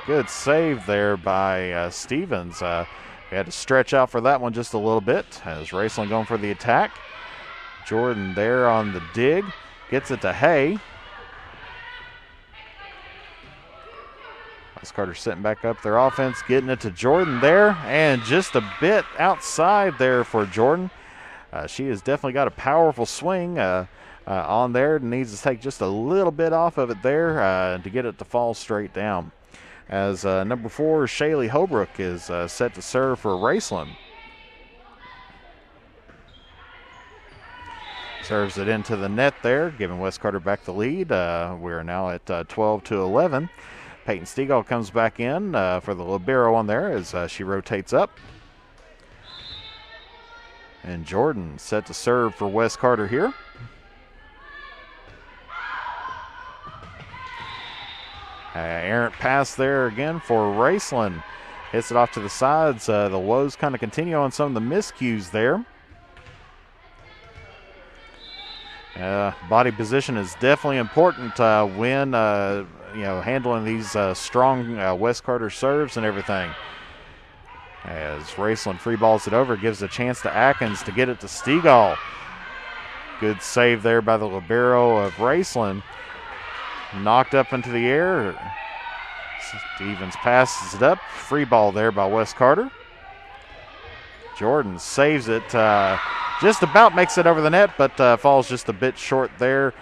Good save there by Stevens. We had to stretch out for that one just a little bit as Raceland going for the attack. Jordan there on the dig. Gets it to Hay. West Carter setting back up their offense, getting it to Jordan there, and just a bit outside there for Jordan. She has definitely got a powerful swing on there. Needs to take just a little bit off of it there to get it to fall straight down. As number 4, Shaylee Holbrook, is set to serve for Raceland. Serves it into the net there, giving West Carter back the lead. We're now at 12-11. Peyton Stegall comes back in for the libero on there as she rotates up. And Jordan set to serve for West Carter here. Errant pass there again for Raceland. Hits it off to the sides. The woes kind of continue on some of the miscues there. Body position is definitely important when handling these strong West Carter serves and everything. As Raceland free balls it over, gives a chance to Atkins to get it to Stegall. Good save there by the libero of Raceland. Knocked up into the air. Stevens passes it up. Free ball there by West Carter. Jordan saves it. Just about makes it over the net, but falls just a bit short there,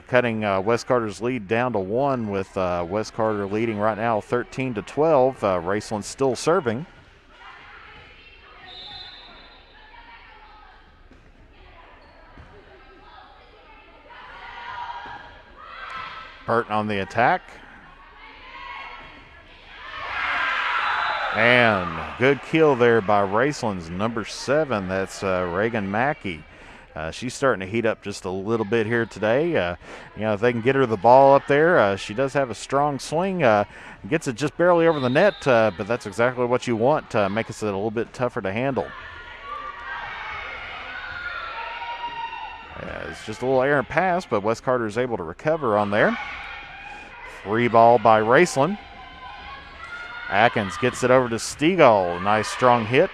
cutting West Carter's lead down to 1, with West Carter leading right now 13-12. Raceland still serving. Burton on the attack. And good kill there by Raceland's number 7. That's Reagan Mackey. She's starting to heat up just a little bit here today. If they can get her the ball up there, she does have a strong swing. Gets it just barely over the net, but that's exactly what you want to make it a little bit tougher to handle. It's just a little errant pass, but West Carter is able to recover on there. Free ball by Raceland. Atkins gets it over to Stegall. Nice strong hit.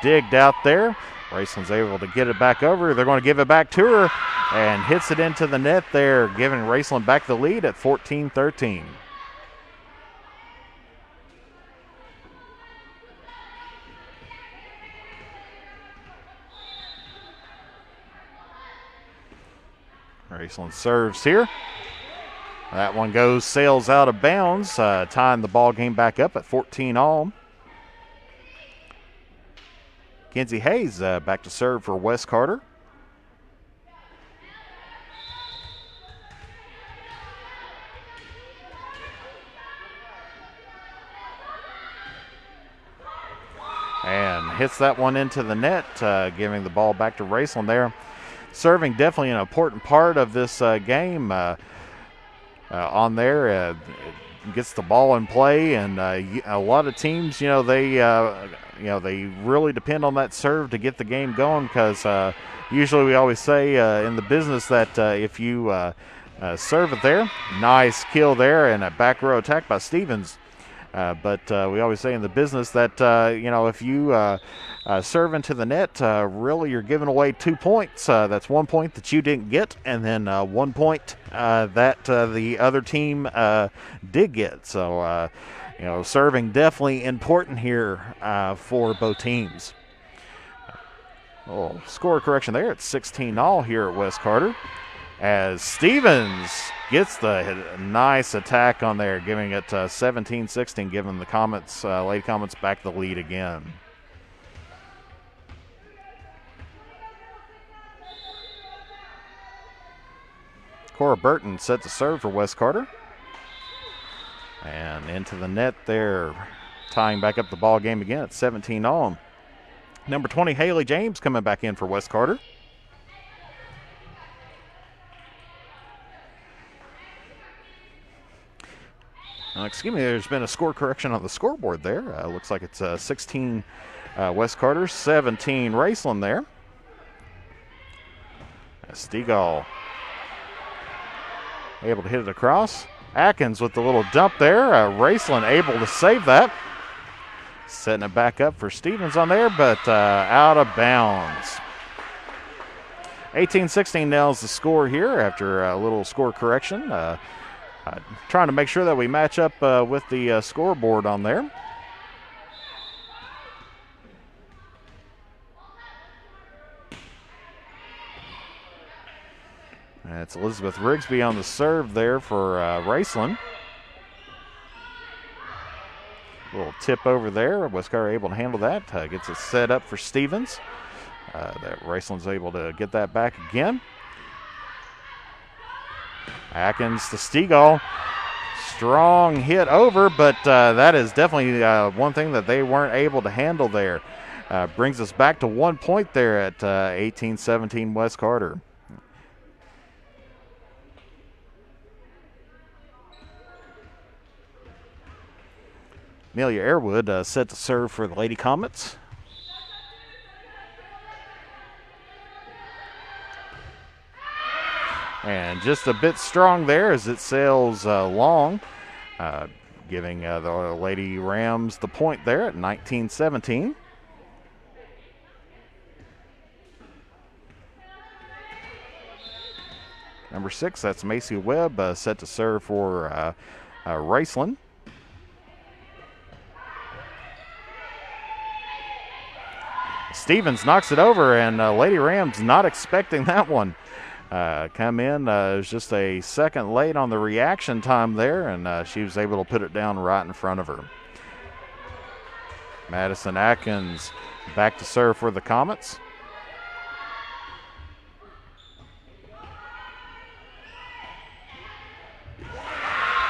digged out there. Raceland's able to get it back over. They're going to give it back to her and hits it into the net there, giving Raceland back the lead at 14-13. Raceland serves here. That one sails out of bounds, tying the ball game back up at 14-all. Kenzie Hayes back to serve for Wes Carter. And hits that one into the net, giving the ball back to Raceland there. Serving definitely an important part of this game on there. Gets the ball in play, and a lot of teams, they really depend on that serve to get the game going, because usually we always say in the business that if you serve it there, nice kill there, and a back row attack by Stevens. But we always say in the business that, if you serve into the net, really you're giving away 2 points. That's 1 point that you didn't get, and then 1 point that the other team did get. So, serving definitely important here for both teams. Oh, score correction there. It's 16-all here at West Carter, as Stevens gets the nice attack on there, giving it 17-16, giving the Comets, Lady Comets, back the lead again. Cora Burton set to serve for West Carter. And into the net there, tying back up the ball game again at 17-all. Number 20, Haley James, coming back in for West Carter. Excuse me, there's been a score correction on the scoreboard there. Looks like it's 16 West Carter, 17 Raceland there. Stegall able to hit it across. Atkins with the little dump there. Raceland able to save that. Setting it back up for Stevens on there, but out of bounds. 18-16 nails the score here after a little score correction. Trying to make sure that we match up with the scoreboard on there. It's Elizabeth Rigsby on the serve there for Raceland. A little tip over there. West Carter able to handle that. Gets it set up for Stevens. That Raceland's able to get that back again. Atkins to Stegall. Strong hit over, but that is definitely one thing that they weren't able to handle there. Brings us back to 1 point there at 18-17 West Carter. Amelia Airwood set to serve for the Lady Comets. And just a bit strong there as it sails long, giving the Lady Rams the point there at 19-17. Number 6, that's Macy Webb, set to serve for Raceland. Stevens knocks it over, and Lady Rams not expecting that one. Come in, it was just a second late on the reaction time there, and she was able to put it down right in front of her. Madison Atkins back to serve for the Comets.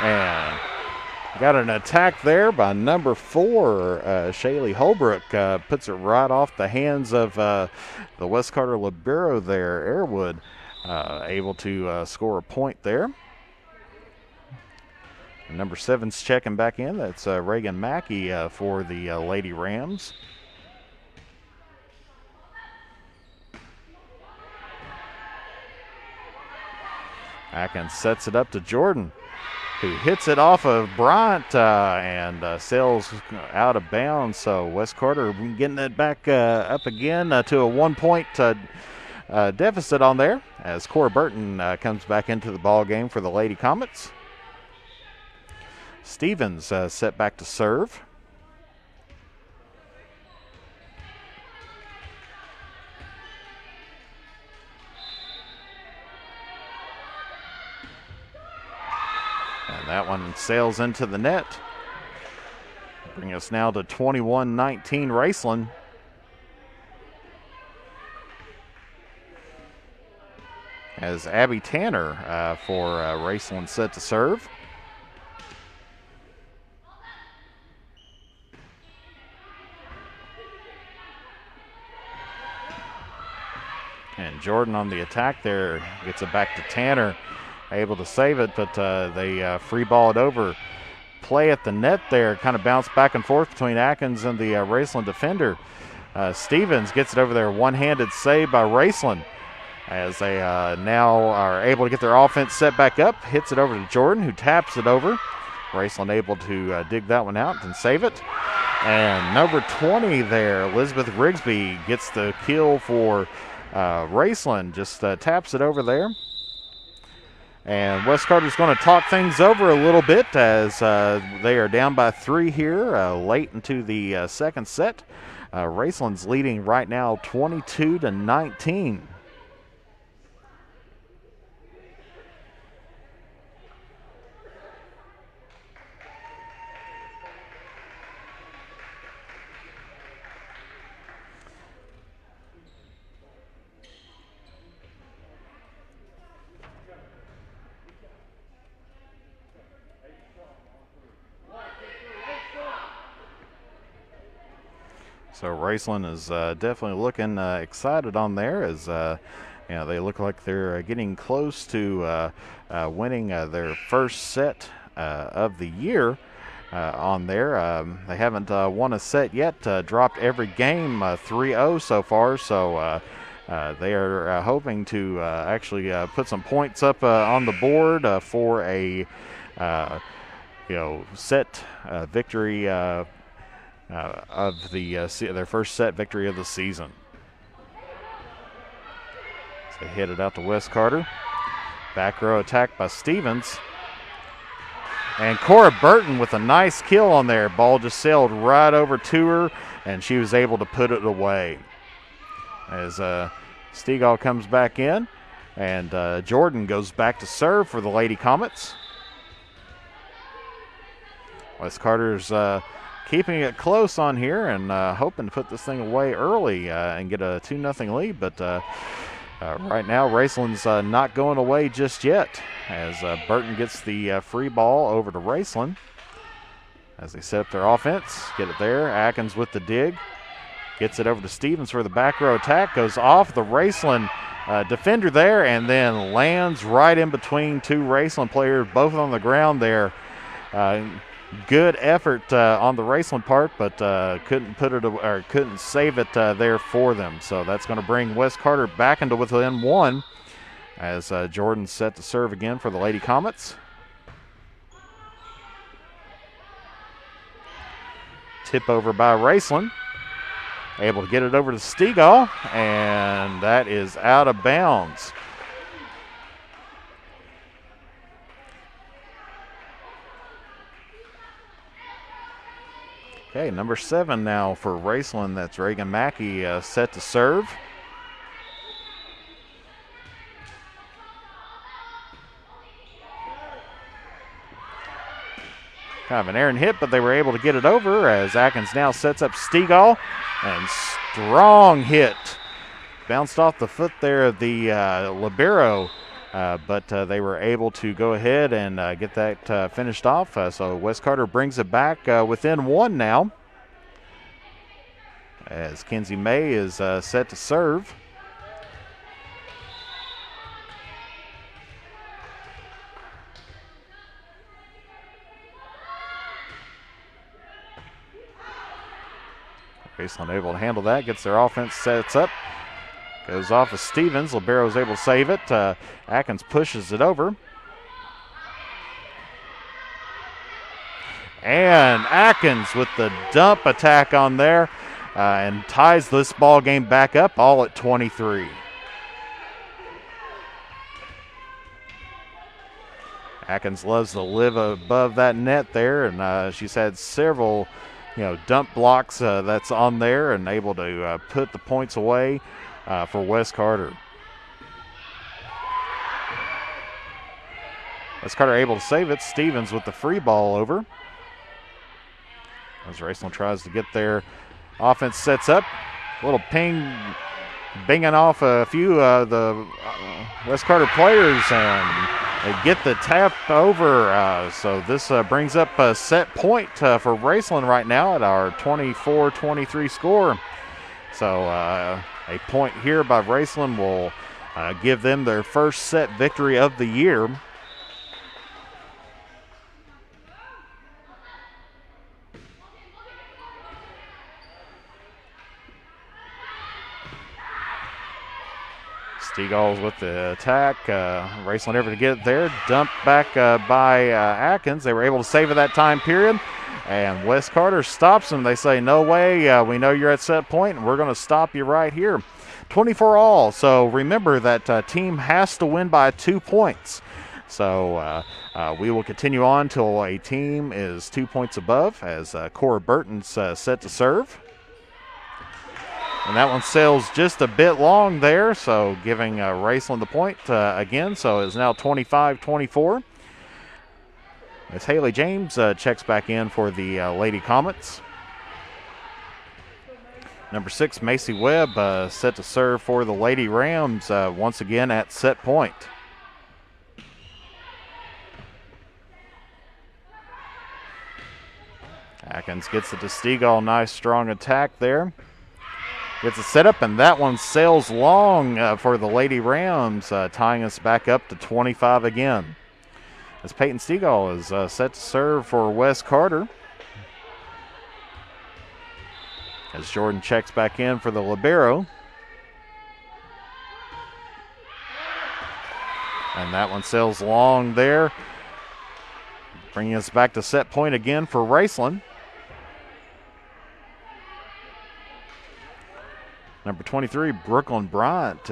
And got an attack there by number 4, Shaylee Holbrook. Puts it right off the hands of the West Carter libero there, Airwood. Able to score a point there. Number 7's checking back in. That's Reagan Mackey for the Lady Rams. Atkins sets it up to Jordan. who hits it off of Bryant and sails out of bounds. So West Carter getting it back up again to a 1-point deficit on there as Cora Burton comes back into the ball game for the Lady Comets. Stevens set back to serve. And that one sails into the net. Bring us now to 21-19 Raceland. As Abby Tanner for Raceland set to serve. And Jordan on the attack there gets it back to Tanner, able to save it, but they free ball it over. Play at the net there, kind of bounced back and forth between Atkins and the Raceland defender. Stevens gets it over there, one-handed save by Raceland as they now are able to get their offense set back up. Hits it over to Jordan, who taps it over. Raceland able to dig that one out and save it. And number 20 there, Elizabeth Rigsby, gets the kill for Raceland, just taps it over there. And West Carter's going to talk things over a little bit as they are down by 3 here late into the second set. Raceland's leading right now 22-19. So Raceland is definitely looking excited on there as they look like they're getting close to winning their first set of the year on there. They haven't won a set yet, dropped every game 3-0 so far, so they are hoping to actually put some points up on the board for a set victory of their first set victory of the season. So they hit it out to West Carter. Back row attack by Stevens. And Cora Burton with a nice kill on there. Ball just sailed right over to her, and she was able to put it away. As Stegall comes back in, and Jordan goes back to serve for the Lady Comets. West Carter's keeping it close on here and hoping to put this thing away early and get a 2-0 lead, but right now Raceland's not going away just yet as Burton gets the free ball over to Raceland as they set up their offense. Get it there. Atkins with the dig. Gets it over to Stevens for the back row attack. Goes off the Raceland defender there and then lands right in between 2 Raceland players, both on the ground there. Good effort on the Raceland part, but couldn't save it there for them. So that's going to bring West Carter back into within 1 as Jordan's set to serve again for the Lady Comets. Tip over by Raceland. Able to get it over to Stegall, and that is out of bounds. Okay, number 7 now for Raceland. That's Reagan Mackey set to serve. Kind of an errant hit, but they were able to get it over as Atkins now sets up Stegall. And strong hit. Bounced off the foot there of the libero, but they were able to go ahead and get that finished off. So West Carter brings it back within 1 now as Kenzie May is set to serve. Raceland able to handle that, gets their offense sets up. Goes off of Stevens. Libero is able to save it. Atkins pushes it over. And Atkins with the dump attack on there and ties this ball game back up, all at 23. Atkins loves to live above that net there, and she's had several, dump blocks that's on there and able to put the points away for West Carter. West Carter able to save it. Stevens with the free ball over. As Raceland tries to get there. Offense sets up. A little ping, binging off a few of the West Carter players, and they get the tap over. So this brings up a set point for Raceland right now at our 24-23 score. So a point here by Raceland will give them their first set victory of the year. Seagulls with the attack. Raceland able to get it there. Dumped back by Atkins. They were able to save it that time period. And West Carter stops them. They say, no way. We know you're at set point, and we're going to stop you right here. 24 all. So remember that team has to win by 2 points. So we will continue on till a team is 2 points above as Cora Burton's set to serve. And that one sails just a bit long there, so giving Raceland the point again. So it's now 25-24. As Haley James checks back in for the Lady Comets. Number 6, Macy Webb, set to serve for the Lady Rams once again at set point. Atkins gets it to Stegall. Nice strong attack there. Gets a setup, and that one sails long for the Lady Rams, tying us back up to 25 again. As Peyton Stegall is set to serve for West Carter. As Jordan checks back in for the libero. And that one sails long there, bringing us back to set point again for Raceland. Number 23, Brooklyn Bryant,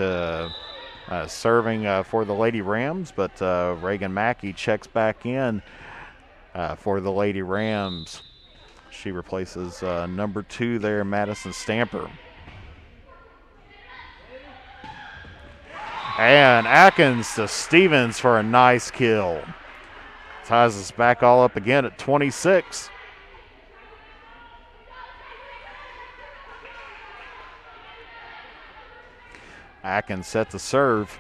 serving for the Lady Rams, but Reagan Mackey checks back in for the Lady Rams. She replaces number 2 there, Madison Stamper. And Atkins to Stevens for a nice kill. Ties us back all up again at 26. Atkins set to serve.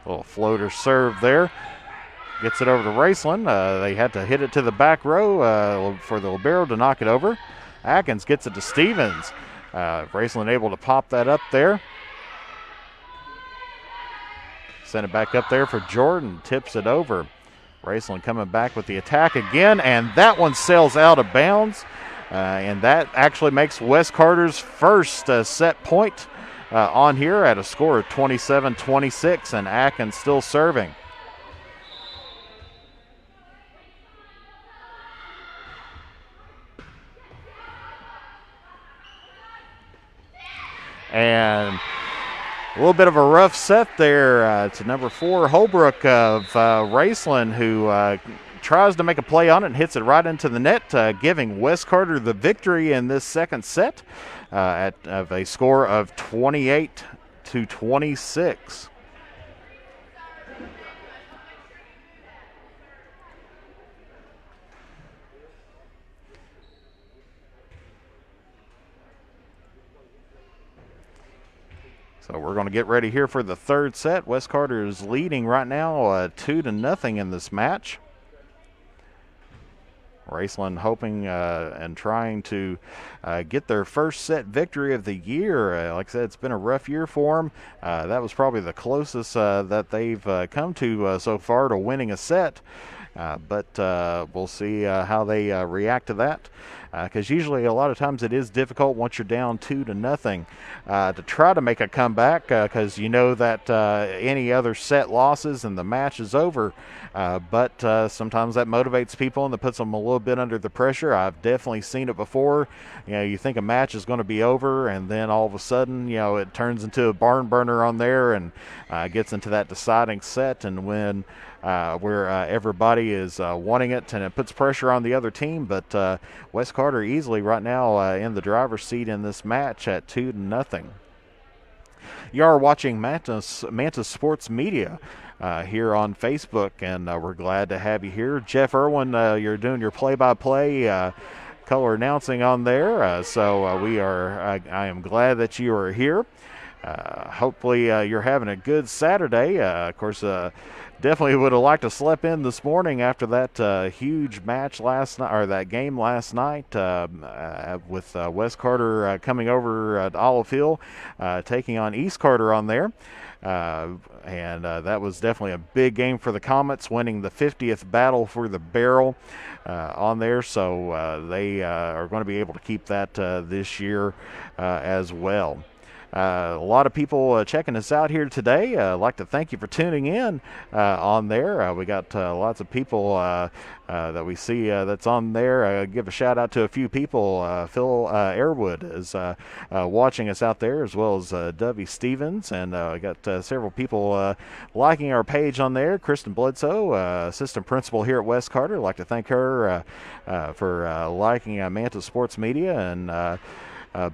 Little floater serve there. Gets it over to Raceland. They had to hit it to the back row for the libero to knock it over. Atkins gets it to Stevens. Raceland able to pop that up there. Send it back up there for Jordan. Tips it over. Raceland coming back with the attack again, and that one sails out of bounds. And that actually makes West Carter's first set point on here at a score of 27-26, and Atkins still serving. And a little bit of a rough set there to number 4, Holbrook of Raceland, who tries to make a play on it and hits it right into the net, giving West Carter the victory in this second set at a score of 28-26. So we're going to get ready here for the third set. West Carter is leading right now 2-0 in this match. Raceland hoping and trying to get their first set victory of the year. Like I said, it's been a rough year for them. That was probably the closest that they've come to so far to winning a set. But we'll see how they react to that. Because usually a lot of times it is difficult once you're down 2-0 to try to make a comeback, because you know that any other set losses and the match is over. But sometimes that motivates people and that puts them a little bit under the pressure. I've definitely seen it before. You think a match is going to be over, and then all of a sudden, it turns into a barn burner on there and gets into that deciding set. And when where everybody is wanting it, and it puts pressure on the other team. But West Carter easily right now in the driver's seat in this match at 2-0. You are watching Manta Sports Media here on Facebook, and we're glad to have you here. Jeff Irwin, you're doing your play-by-play color announcing on there, so I am glad that you are here. Hopefully you're having a good Saturday. Of course, definitely would have liked to sleep in this morning after that huge match last night, or that game last night, with West Carter coming over to Olive Hill, taking on East Carter on there. And that was definitely a big game for the Comets, winning the 50th battle for the barrel on there. So they are going to be able to keep that this year as well. A lot of people checking us out here today. I'd like to thank you for tuning in on there. We got lots of people that we see that's on there. Give a shout out to a few people. Phil Airwood is watching us out there, as well as Dovey Stevens. And we got several people liking our page on there. Kristen Bledsoe, assistant principal here at West Carter. I'd like to thank her for liking Manta Sports Media. And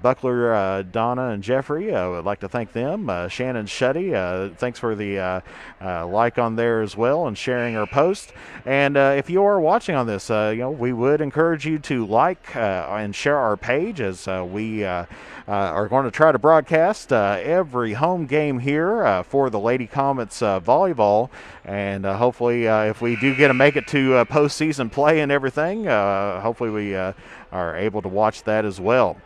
Buckler, Donna, and Jeffrey, I would like to thank them. Shannon Shuddy, thanks for the like on there as well and sharing our post. And if you are watching on this, we would encourage you to like and share our page, as we are going to try to broadcast every home game here for the Lady Comets volleyball. And hopefully, if we do get to make it to postseason play and everything, hopefully we are able to watch that as well.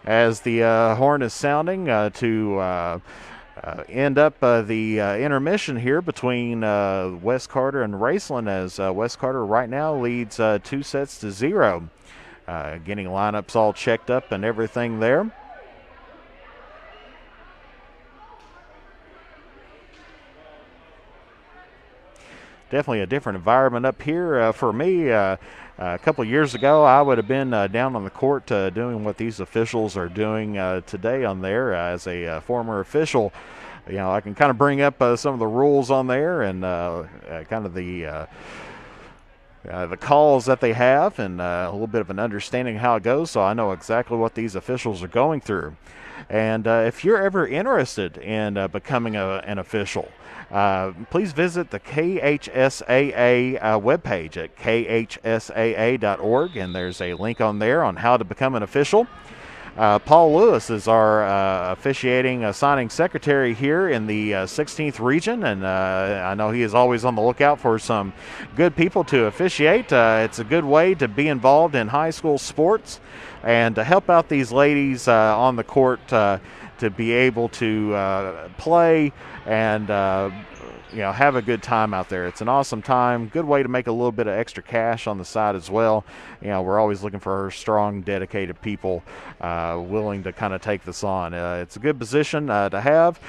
As the horn is sounding to end up the intermission here between West Carter and Raceland, as West Carter right now leads 2-0. Getting lineups all checked up and everything there. Definitely a different environment up here for me. A couple of years ago, I would have been down on the court doing what these officials are doing today on there. As a former official, I can kind of bring up some of the rules on there and kind of the calls that they have, and a little bit of an understanding how it goes, so I know exactly what these officials are going through. And if you're ever interested in becoming an official, please visit the KHSAA webpage at khsaa.org, and there's a link on there on how to become an official. Paul Lewis is our officiating signing secretary here in the 16th region, and I know he is always on the lookout for some good people to officiate. It's a good way to be involved in high school sports and to help out these ladies on the court to be able to play and have a good time out there. It's an awesome time. Good way to make a little bit of extra cash on the side as well. We're always looking for strong, dedicated people willing to kind of take this on. It's a good position to have.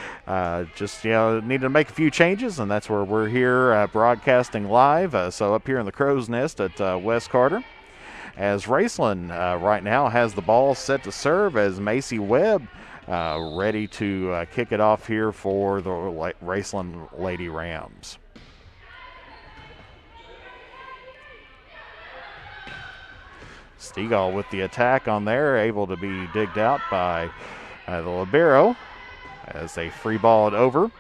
Just need to make a few changes, and that's where we're here broadcasting live. So up here in the Crow's Nest at West Carter, as Raceland right now has the ball set to serve, as Macy Webb ready to kick it off here for the Raceland Lady Rams. Stegall with the attack on there, able to be digged out by the libero as they free ball it over.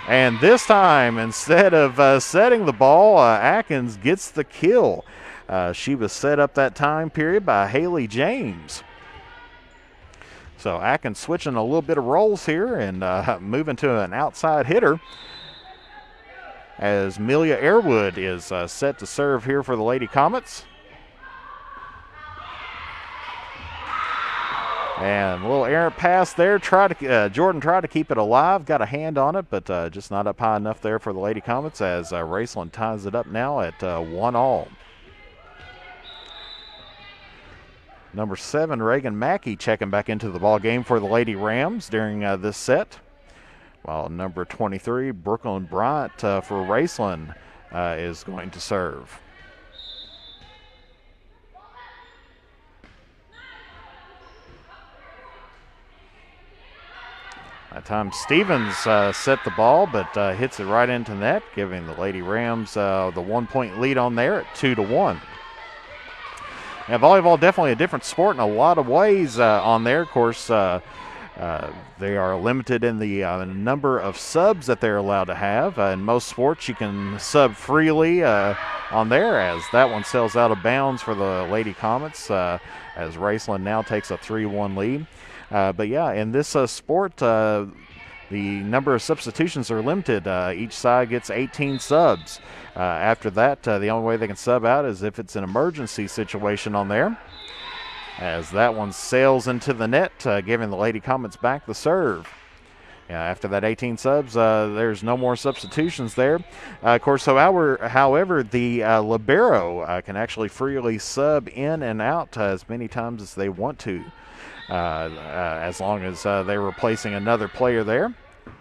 And this time, instead of setting the ball, Atkins gets the kill. She was set up that time period by Haley James. So Atkins switching a little bit of roles here and moving to an outside hitter, as Amelia Airwood is set to serve here for the Lady Comets. And a little errant pass there. Jordan tried to keep it alive, got a hand on it, but just not up high enough there for the Lady Comets as Raceland ties it up now at 1-all. Number 7, Reagan Mackey, checking back into the ball game for the Lady Rams during this set. While number 23, Brooklyn Bryant for Raceland is going to serve. That time Stevens set the ball, but hits it right into net, giving the Lady Rams the 1-point lead on there at 2-1. Now, volleyball definitely a different sport in a lot of ways on there. Of course, they are limited in the number of subs that they're allowed to have. In most sports, you can sub freely on there, as that one sails out of bounds for the Lady Comets, as Raceland now takes a 3-1 lead. But yeah, in this sport, the number of substitutions are limited. Each side gets 18 subs. After that, the only way they can sub out is if it's an emergency situation on there. As that one sails into the net, giving the Lady Comets back the serve. After that 18 subs, there's no more substitutions there. Of course, however, the libero can actually freely sub in and out as many times as they want to. As long as they're replacing another player there.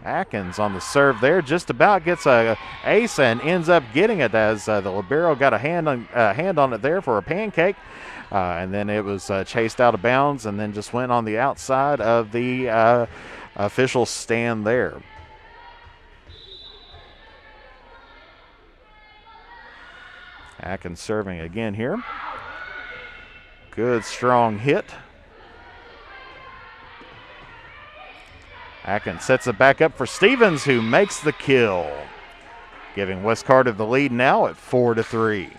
Atkins on the serve there, just about gets a ace and ends up getting it as the libero got a hand on it there for a pancake, and then it was chased out of bounds and then just went on the outside of the official stand there. Atkins serving again here. Good strong hit. Atkins sets it back up for Stevens, who makes the kill, giving West Carter the lead now at 4-3.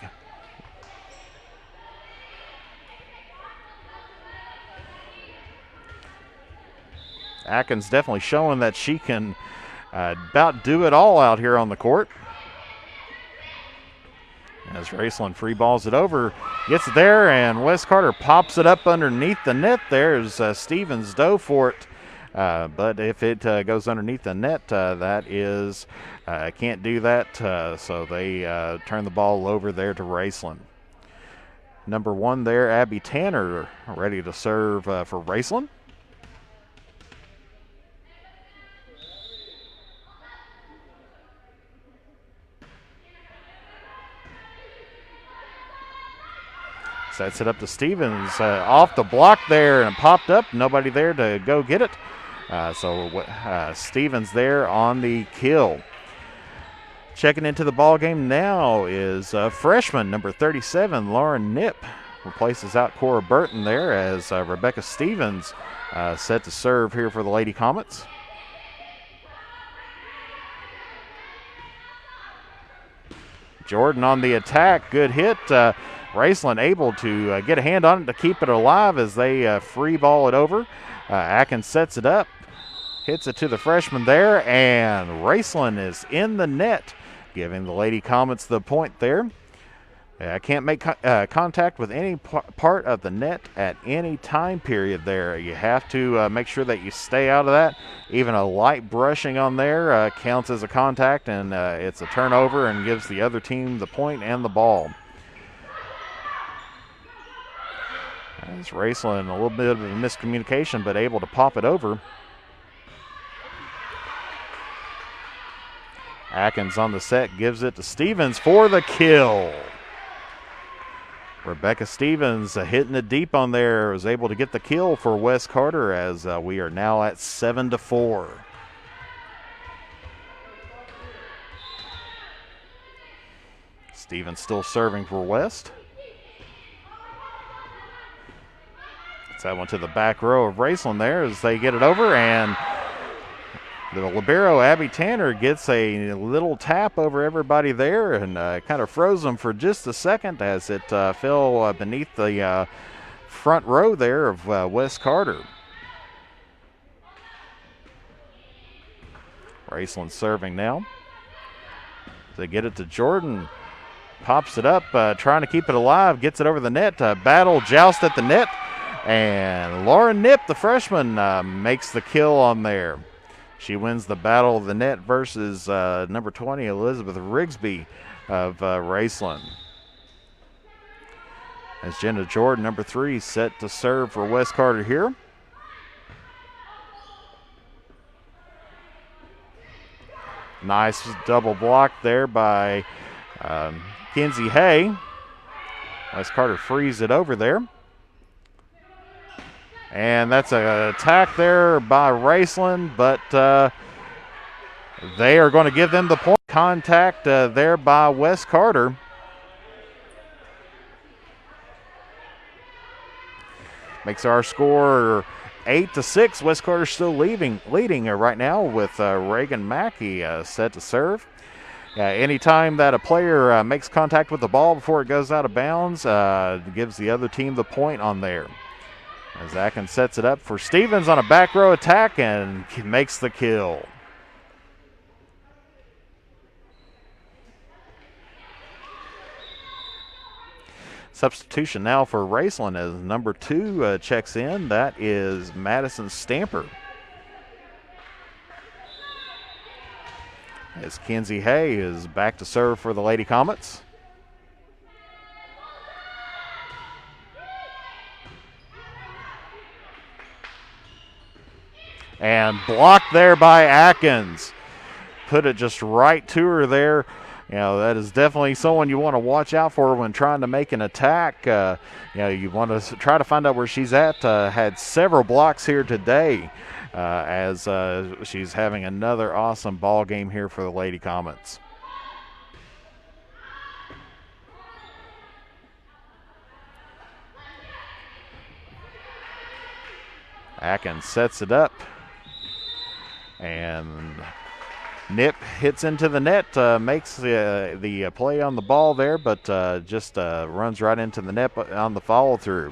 Atkins definitely showing that she can about do it all out here on the court. As Raceland free balls it over, gets it there, and West Carter pops it up underneath the net there as Stevens dove for it. But if it goes underneath the net, that is, can't do that, so they turn the ball over there to Raceland. Number 1 there, Abby Tanner, ready to serve for Raceland. Sets it up to Stevens, off the block there and popped up, nobody there to go get it. So Stevens there on the kill. Checking into the ball game now is freshman number 37, Lauren Knipp. Replaces out Cora Burton there as Rebecca Stevens set to serve here for the Lady Comets. Jordan on the attack, good hit. Raceland able to get a hand on it to keep it alive as they free ball it over. Atkins sets it up, hits it to the freshman there, and Raceland is in the net, giving the Lady Comets the point there. Can't make contact with any part of the net at any time period there. You have to make sure that you stay out of that. Even a light brushing on there counts as a contact, and it's a turnover and gives the other team the point and the ball. As Raceland, a little bit of a miscommunication, but able to pop it over. Atkins on the set, gives it to Stevens for the kill. Rebecca Stevens hitting it deep on there, was able to get the kill for West Carter as we are now at 7-4. Stevens still serving for West. That one to the back row of Raceland there as they get it over, and the libero Abby Tanner gets a little tap over everybody there and kind of froze them for just a second as it fell beneath the front row there of West Carter. Raceland serving now. They get it to Jordan. Pops it up, trying to keep it alive, gets it over the net. Battle, joust at the net. And Lauren Knipp, the freshman, makes the kill on there. She wins the battle of the net versus number 20, Elizabeth Rigsby of Raceland. As Jenna Jordan, number 3, set to serve for West Carter here. Nice double block there by Kinsey Hay. West Carter frees it over there. And that's an attack there by Raceland, but they are going to give them the point. Contact there by West Carter. Makes our score 8-6. West Carter still leading right now with Reagan Mackey set to serve. Anytime that a player makes contact with the ball before it goes out of bounds, gives the other team the point on there. As Atkins sets it up for Stevens on a back row attack and makes the kill. Substitution now for Raceland as number 2 checks in. That is Madison Stamper. As Kinsey Hay is back to serve for the Lady Comets. And blocked there by Atkins. Put it just right to her there. You know, that is definitely someone you want to watch out for when trying to make an attack. You know, you want to try to find out where she's at. Had several blocks here today as she's having another awesome ball game here for the Lady Comets. Atkins sets it up. And Knipp hits into the net, makes the play on the ball there, but just runs right into the net on the follow through.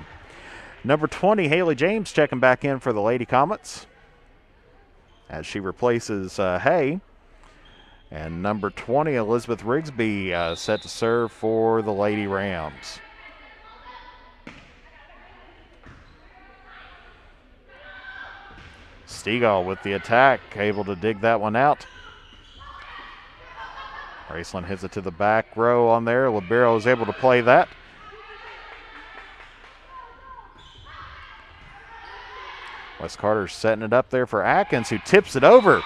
Number 20, Haley James, checking back in for the Lady Comets as she replaces Hay. And number 20, Elizabeth Rigsby, set to serve for the Lady Rams. Stegall with the attack, able to dig that one out. Raceland hits it to the back row on there. Libero is able to play that. West Carter setting it up there for Atkins, who tips it over.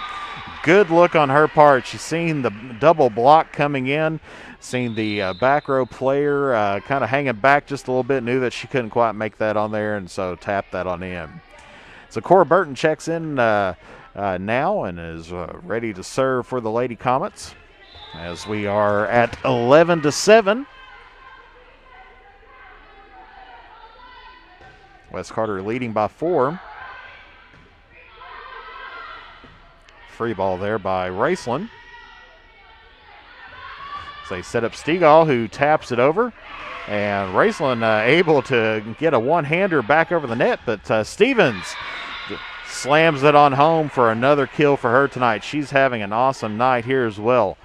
Good look on her part. She's seen the double block coming in, seen the back row player kind of hanging back just a little bit, knew that she couldn't quite make that on there, and so tapped that on in. So Cora Burton checks in now and is ready to serve for the Lady Comets as we are at 11-7. West Carter leading by 4. Free ball there by Raceland. So they set up Stegall, who taps it over. And Raceland able to get a one-hander back over the net, but Stevens slams it on home for another kill for her tonight. She's having an awesome night here as well.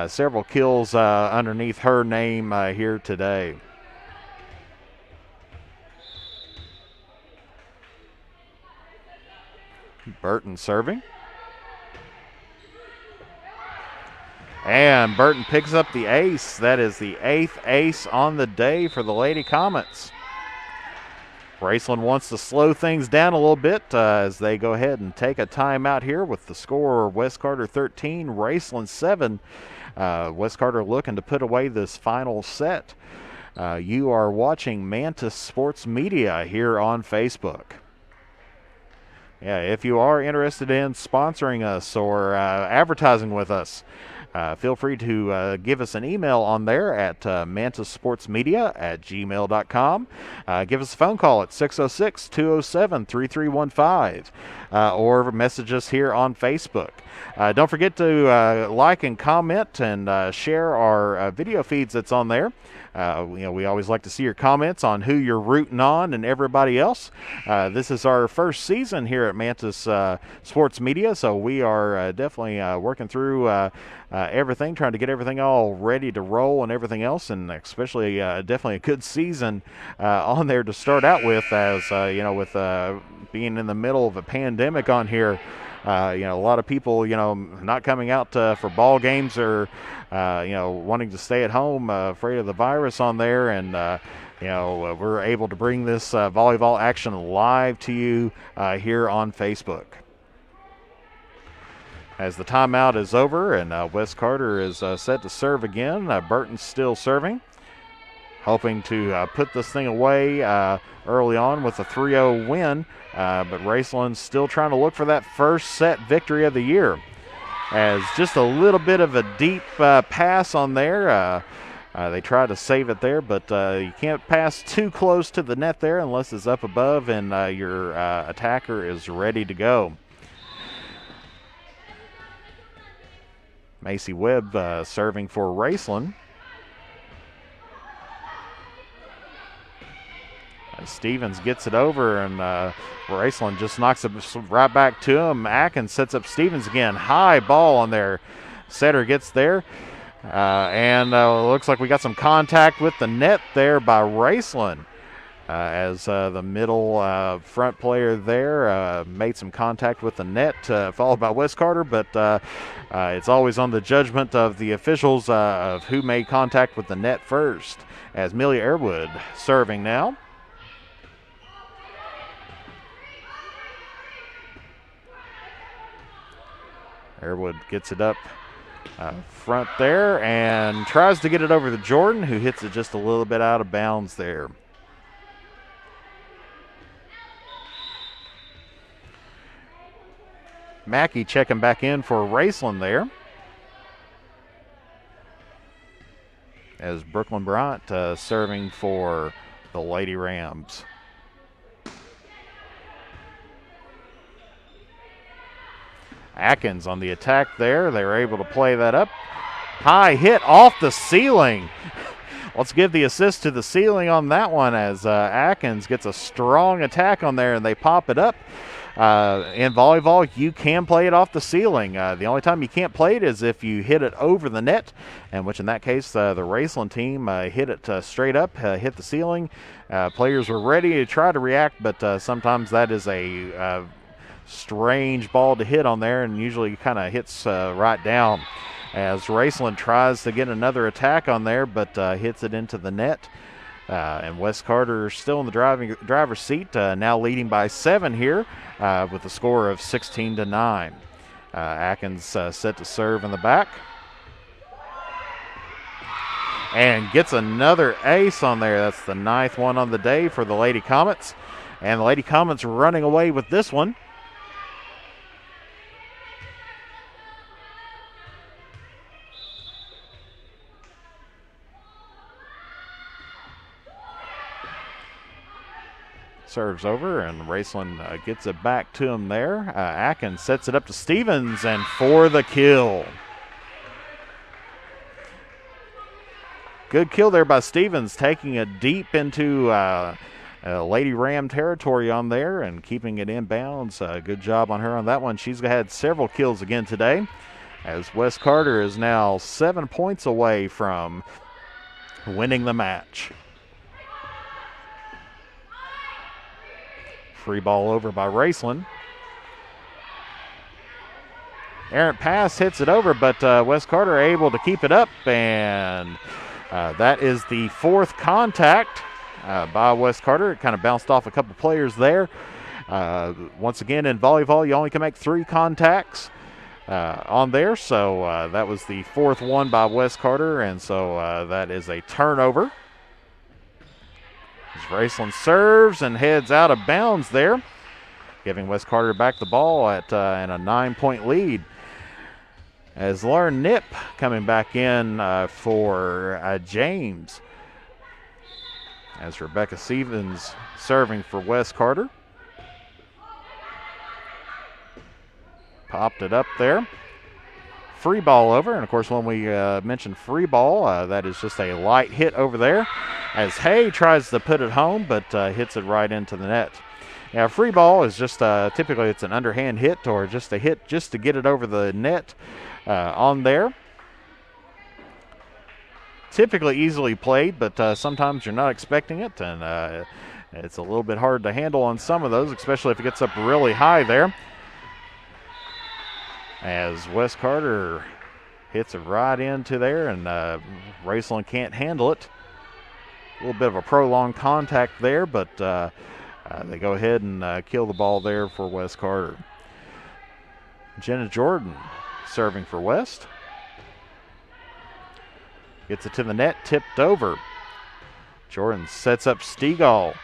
Several kills underneath her name here today. Burton serving. And Burton picks up the ace. That is the 8th ace on the day for the Lady Comets. Raceland wants to slow things down a little bit as they go ahead and take a timeout here with the score West Carter 13, Raceland 7. West Carter looking to put away this final set. You are watching Mantis Sports Media here on Facebook. Yeah, if you are interested in sponsoring us or advertising with us, feel free to give us an email on there at mantisportsmedia@gmail.com. Give us a phone call at 606-207-3315 or message us here on Facebook. Don't forget to like and comment and share our video feeds that's on there. We always like to see your comments on who you're rooting on and everybody else. This is our first season here at Mantis Sports Media, so we are definitely working through everything, trying to get everything all ready to roll and everything else, and especially definitely a good season on there to start out with, as with being in the middle of a pandemic on here. A lot of people, not coming out for ball games or, wanting to stay at home, afraid of the virus on there. And, we're able to bring this volleyball action live to you here on Facebook. As the timeout is over and Wes Carter is set to serve again, Burton's still serving, hoping to put this thing away early on with a 3-0 win. But Raceland's still trying to look for that first set victory of the year. As just a little bit of a deep pass on there. They try to save it there, but you can't pass too close to the net there unless it's up above and your attacker is ready to go. Macy Webb serving for Raceland. Stevens gets it over, and Raceland just knocks it right back to him. Atkins sets up Stevens again. High ball on there. Setter gets there. And looks like we got some contact with the net there by Raceland. As the middle front player there made some contact with the net, followed by Wes Carter, but it's always on the judgment of the officials of who made contact with the net first. As Millie Airwood serving now. Airwood gets it up front there and tries to get it over to Jordan, who hits it just a little bit out of bounds there. Mackey checking back in for Raceland there. As Brooklyn Bryant serving for the Lady Rams. Atkins on the attack there. They were able to play that up. High hit off the ceiling. Let's give the assist to the ceiling on that one, as Atkins gets a strong attack on there and they pop it up. In volleyball, you can play it off the ceiling. The only time you can't play it is if you hit it over the net, and which in that case, the Raceland team hit it straight up, hit the ceiling. Players were ready to try to react, but sometimes that is a strange ball to hit on there, and usually kind of hits right down. As Raceland tries to get another attack on there, but hits it into the net. And Wes Carter still in the driver's seat, now leading by 7 here with a score of 16-9. Atkins set to serve in the back. And gets another ace on there. That's the 9th one on the day for the Lady Comets. And the Lady Comets running away with this one. Serves over, and Raceland gets it back to him there. Atkins sets it up to Stevens, and for the kill. Good kill there by Stevens, taking it deep into Lady Ram territory on there and keeping it inbounds. Good job on her on that one. She's had several kills again today, as Wes Carter is now 7 points away from winning the match. Free ball over by Raceland. Errant pass hits it over, but Wes Carter able to keep it up, and that is the 4th contact by Wes Carter. It kind of bounced off a couple players there. Once again, in volleyball, you only can make 3 contacts on there, so that was the 4th one by Wes Carter, and so that is a turnover. As Raceland serves and heads out of bounds there, giving Wes Carter back the ball at and a 9-point lead. As Lauren Knipp coming back in for James. As Rebecca Stevens serving for Wes Carter. Popped it up there. free ball over. And, of course, when we mention free ball, that is just a light hit over there as Hay tries to put it home but hits it right into the net. Now, free ball is just typically it's an underhand hit or just a hit just to get it over the net on there. Typically easily played, but sometimes you're not expecting it, and it's a little bit hard to handle on some of those, especially if it gets up really high there. As Wes Carter hits it right into there, and Raceland can't handle it. A little bit of a prolonged contact there, but they go ahead and kill the ball there for Wes Carter. Jenna Jordan serving for West. Gets it to the net, tipped over. Jordan sets up Stegall.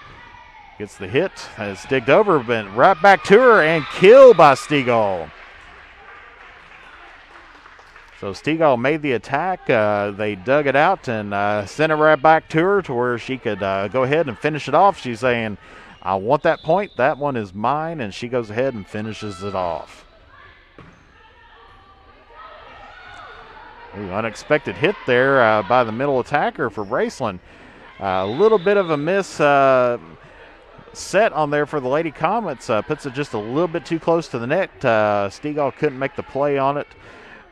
Gets the hit, has digged over, but right back to her and killed by Stegall. So Stegall made the attack. They dug it out and sent it right back to her to where she could go ahead and finish it off. She's saying, I want that point. That one is mine. And she goes ahead and finishes it off. Ooh, unexpected hit there by the middle attacker for Raceland. A little bit of a miss set on there for the Lady Comets. Puts it just a little bit too close to the net. Stegall couldn't make the play on it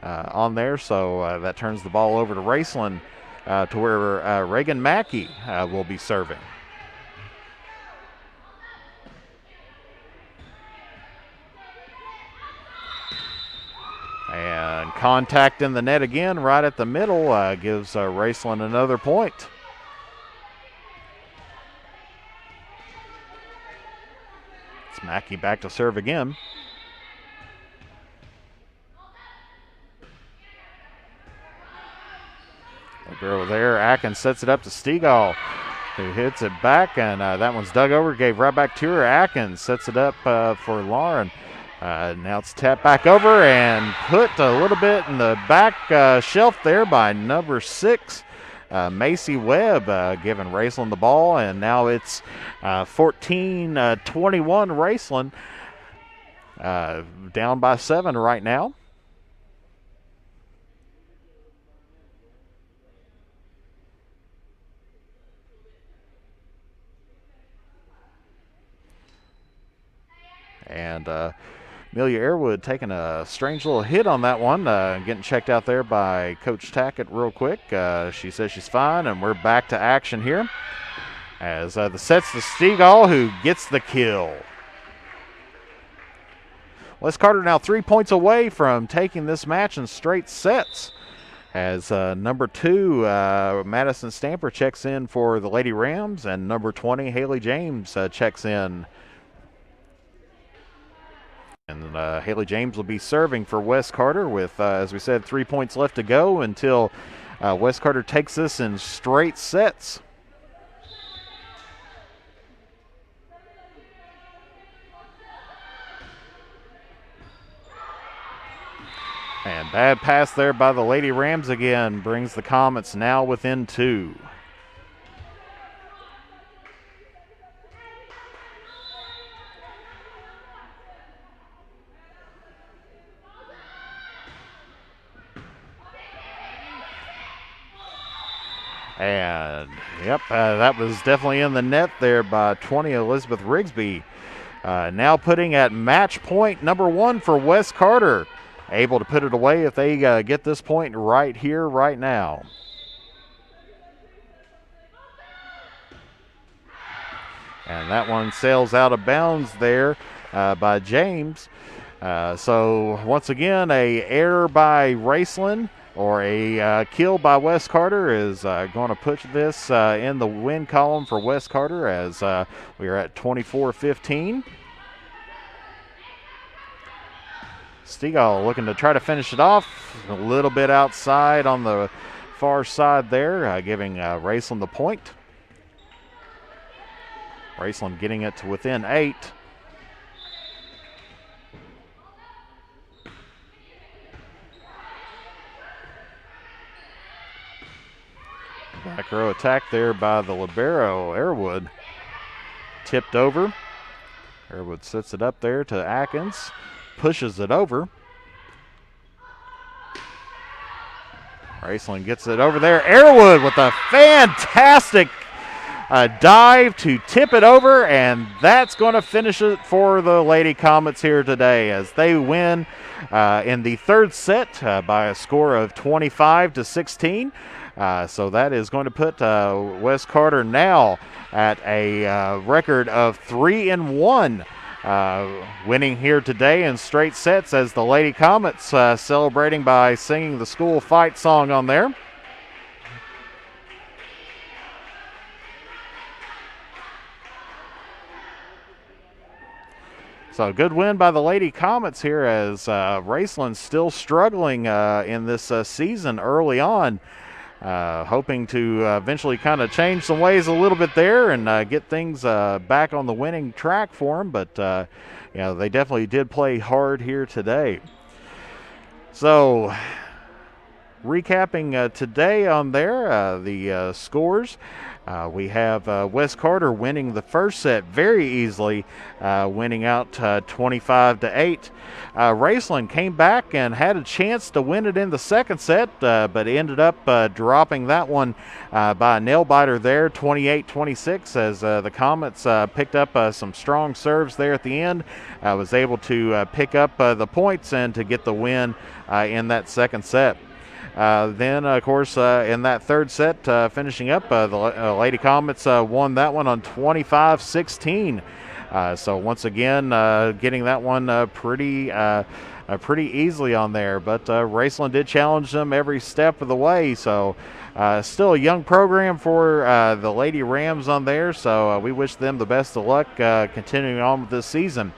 on there, so that turns the ball over to Raceland to where Reagan Mackey will be serving. And contact in the net again right at the middle gives Raceland another point. It's Mackey back to serve again. Girl there, Atkins sets it up to Stegall, who hits it back, and that one's dug over, gave right back to her. Atkins sets it up for Lauren. Now it's tapped back over and put a little bit in the back shelf there by number 6, Macy Webb, giving Raceland the ball, and now it's 14-21 Raceland, down by 7 right now. And Amelia Airwood taking a strange little hit on that one, getting checked out there by Coach Tackett real quick. She says she's fine, and we're back to action here as the set's to Stegall, who gets the kill. Wes Carter now 3 points away from taking this match in straight sets as number 2, Madison Stamper, checks in for the Lady Rams, and number 20, Haley James, checks in. And Haley James will be serving for Wes Carter with, as we said, 3 points left to go until Wes Carter takes this in straight sets. And bad pass there by the Lady Rams again brings the Comets now within 2. And, yep, that was definitely in the net there by 20, Elizabeth Rigsby. Now putting at match point number 1 for Wes Carter. Able to put it away if they get this point right here, right now. And that one sails out of bounds there by James. So, once again, a error by Raceland, or a kill by Wes Carter, is going to push this in the win column for Wes Carter as we are at 24-15. Stegall looking to try to finish it off. A little bit outside on the far side there, giving Raceland the point. Raceland getting it to within 8. Back row attack there by the libero, Airwood. Tipped over. Airwood sets it up there to Atkins. Pushes it over. Raceland gets it over there. Airwood with a fantastic dive to tip it over, and that's going to finish it for the Lady Comets here today as they win in the third set by a score of 25-16. So that is going to put West Carter now at a record of 3-1. Winning here today in straight sets as the Lady Comets celebrating by singing the school fight song on there. So a good win by the Lady Comets here as Raceland's still struggling in this season early on. Hoping to eventually kind of change some ways a little bit there and get things back on the winning track for them. But, they definitely did play hard here today. So, recapping today on there, the scores. We have West Carter winning the first set very easily, winning out 25-8. Raceland came back and had a chance to win it in the second set, but ended up dropping that one by a nail biter there, 28-26, as the Comets picked up some strong serves there at the end. Was able to pick up the points and to get the win in that second set. Then, of course, in that third set, finishing up, the Lady Comets won that one on 25-16. So once again, getting that one pretty easily on there. But Raceland did challenge them every step of the way. So still a young program for the Lady Rams on there. So we wish them the best of luck continuing on with this season.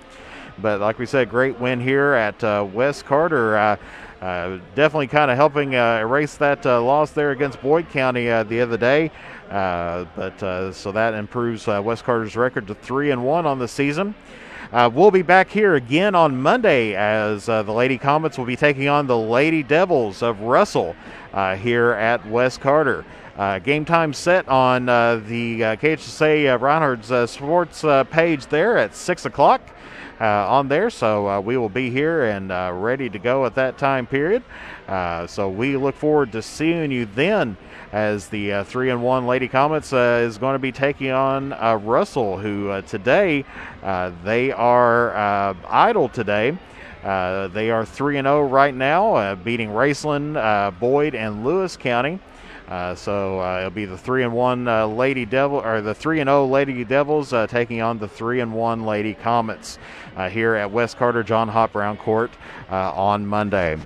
But like we said, great win here at West Carter. Definitely kind of helping erase that loss there against Boyd County the other day. So that improves West Carter's record to 3-1 on the season. We'll be back here again on Monday as the Lady Comets will be taking on the Lady Devils of Russell here at West Carter. Game time set on the KHSAA Reinhardt's sports page there at 6 o'clock. On there, so we will be here and ready to go at that time period. So we look forward to seeing you then as the 3-1 Lady Comets is going to be taking on Russell, who today they are idle today. They are 3-0 right now, beating Raceland, Boyd, and Lewis County. So it'll be the 3-1 Lady Devil, or the 3-0 Lady Devils taking on the 3-1 Lady Comets here at West Carter John Hop Brown Court on Monday.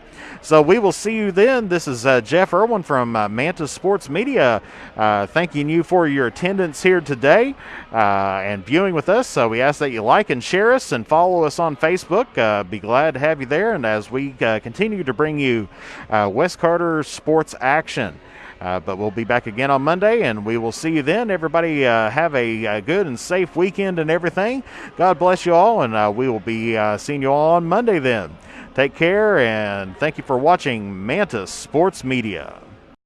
So we will see you then. This is Jeff Irwin from Mantis Sports Media, thanking you for your attendance here today and viewing with us. So we ask that you like and share us and follow us on Facebook. Be glad to have you there. And as we continue to bring you West Carter sports action. But we'll be back again on Monday, and we will see you then. Everybody have a good and safe weekend and everything. God bless you all, and we will be seeing you all on Monday then. Take care, and thank you for watching Mantis Sports Media.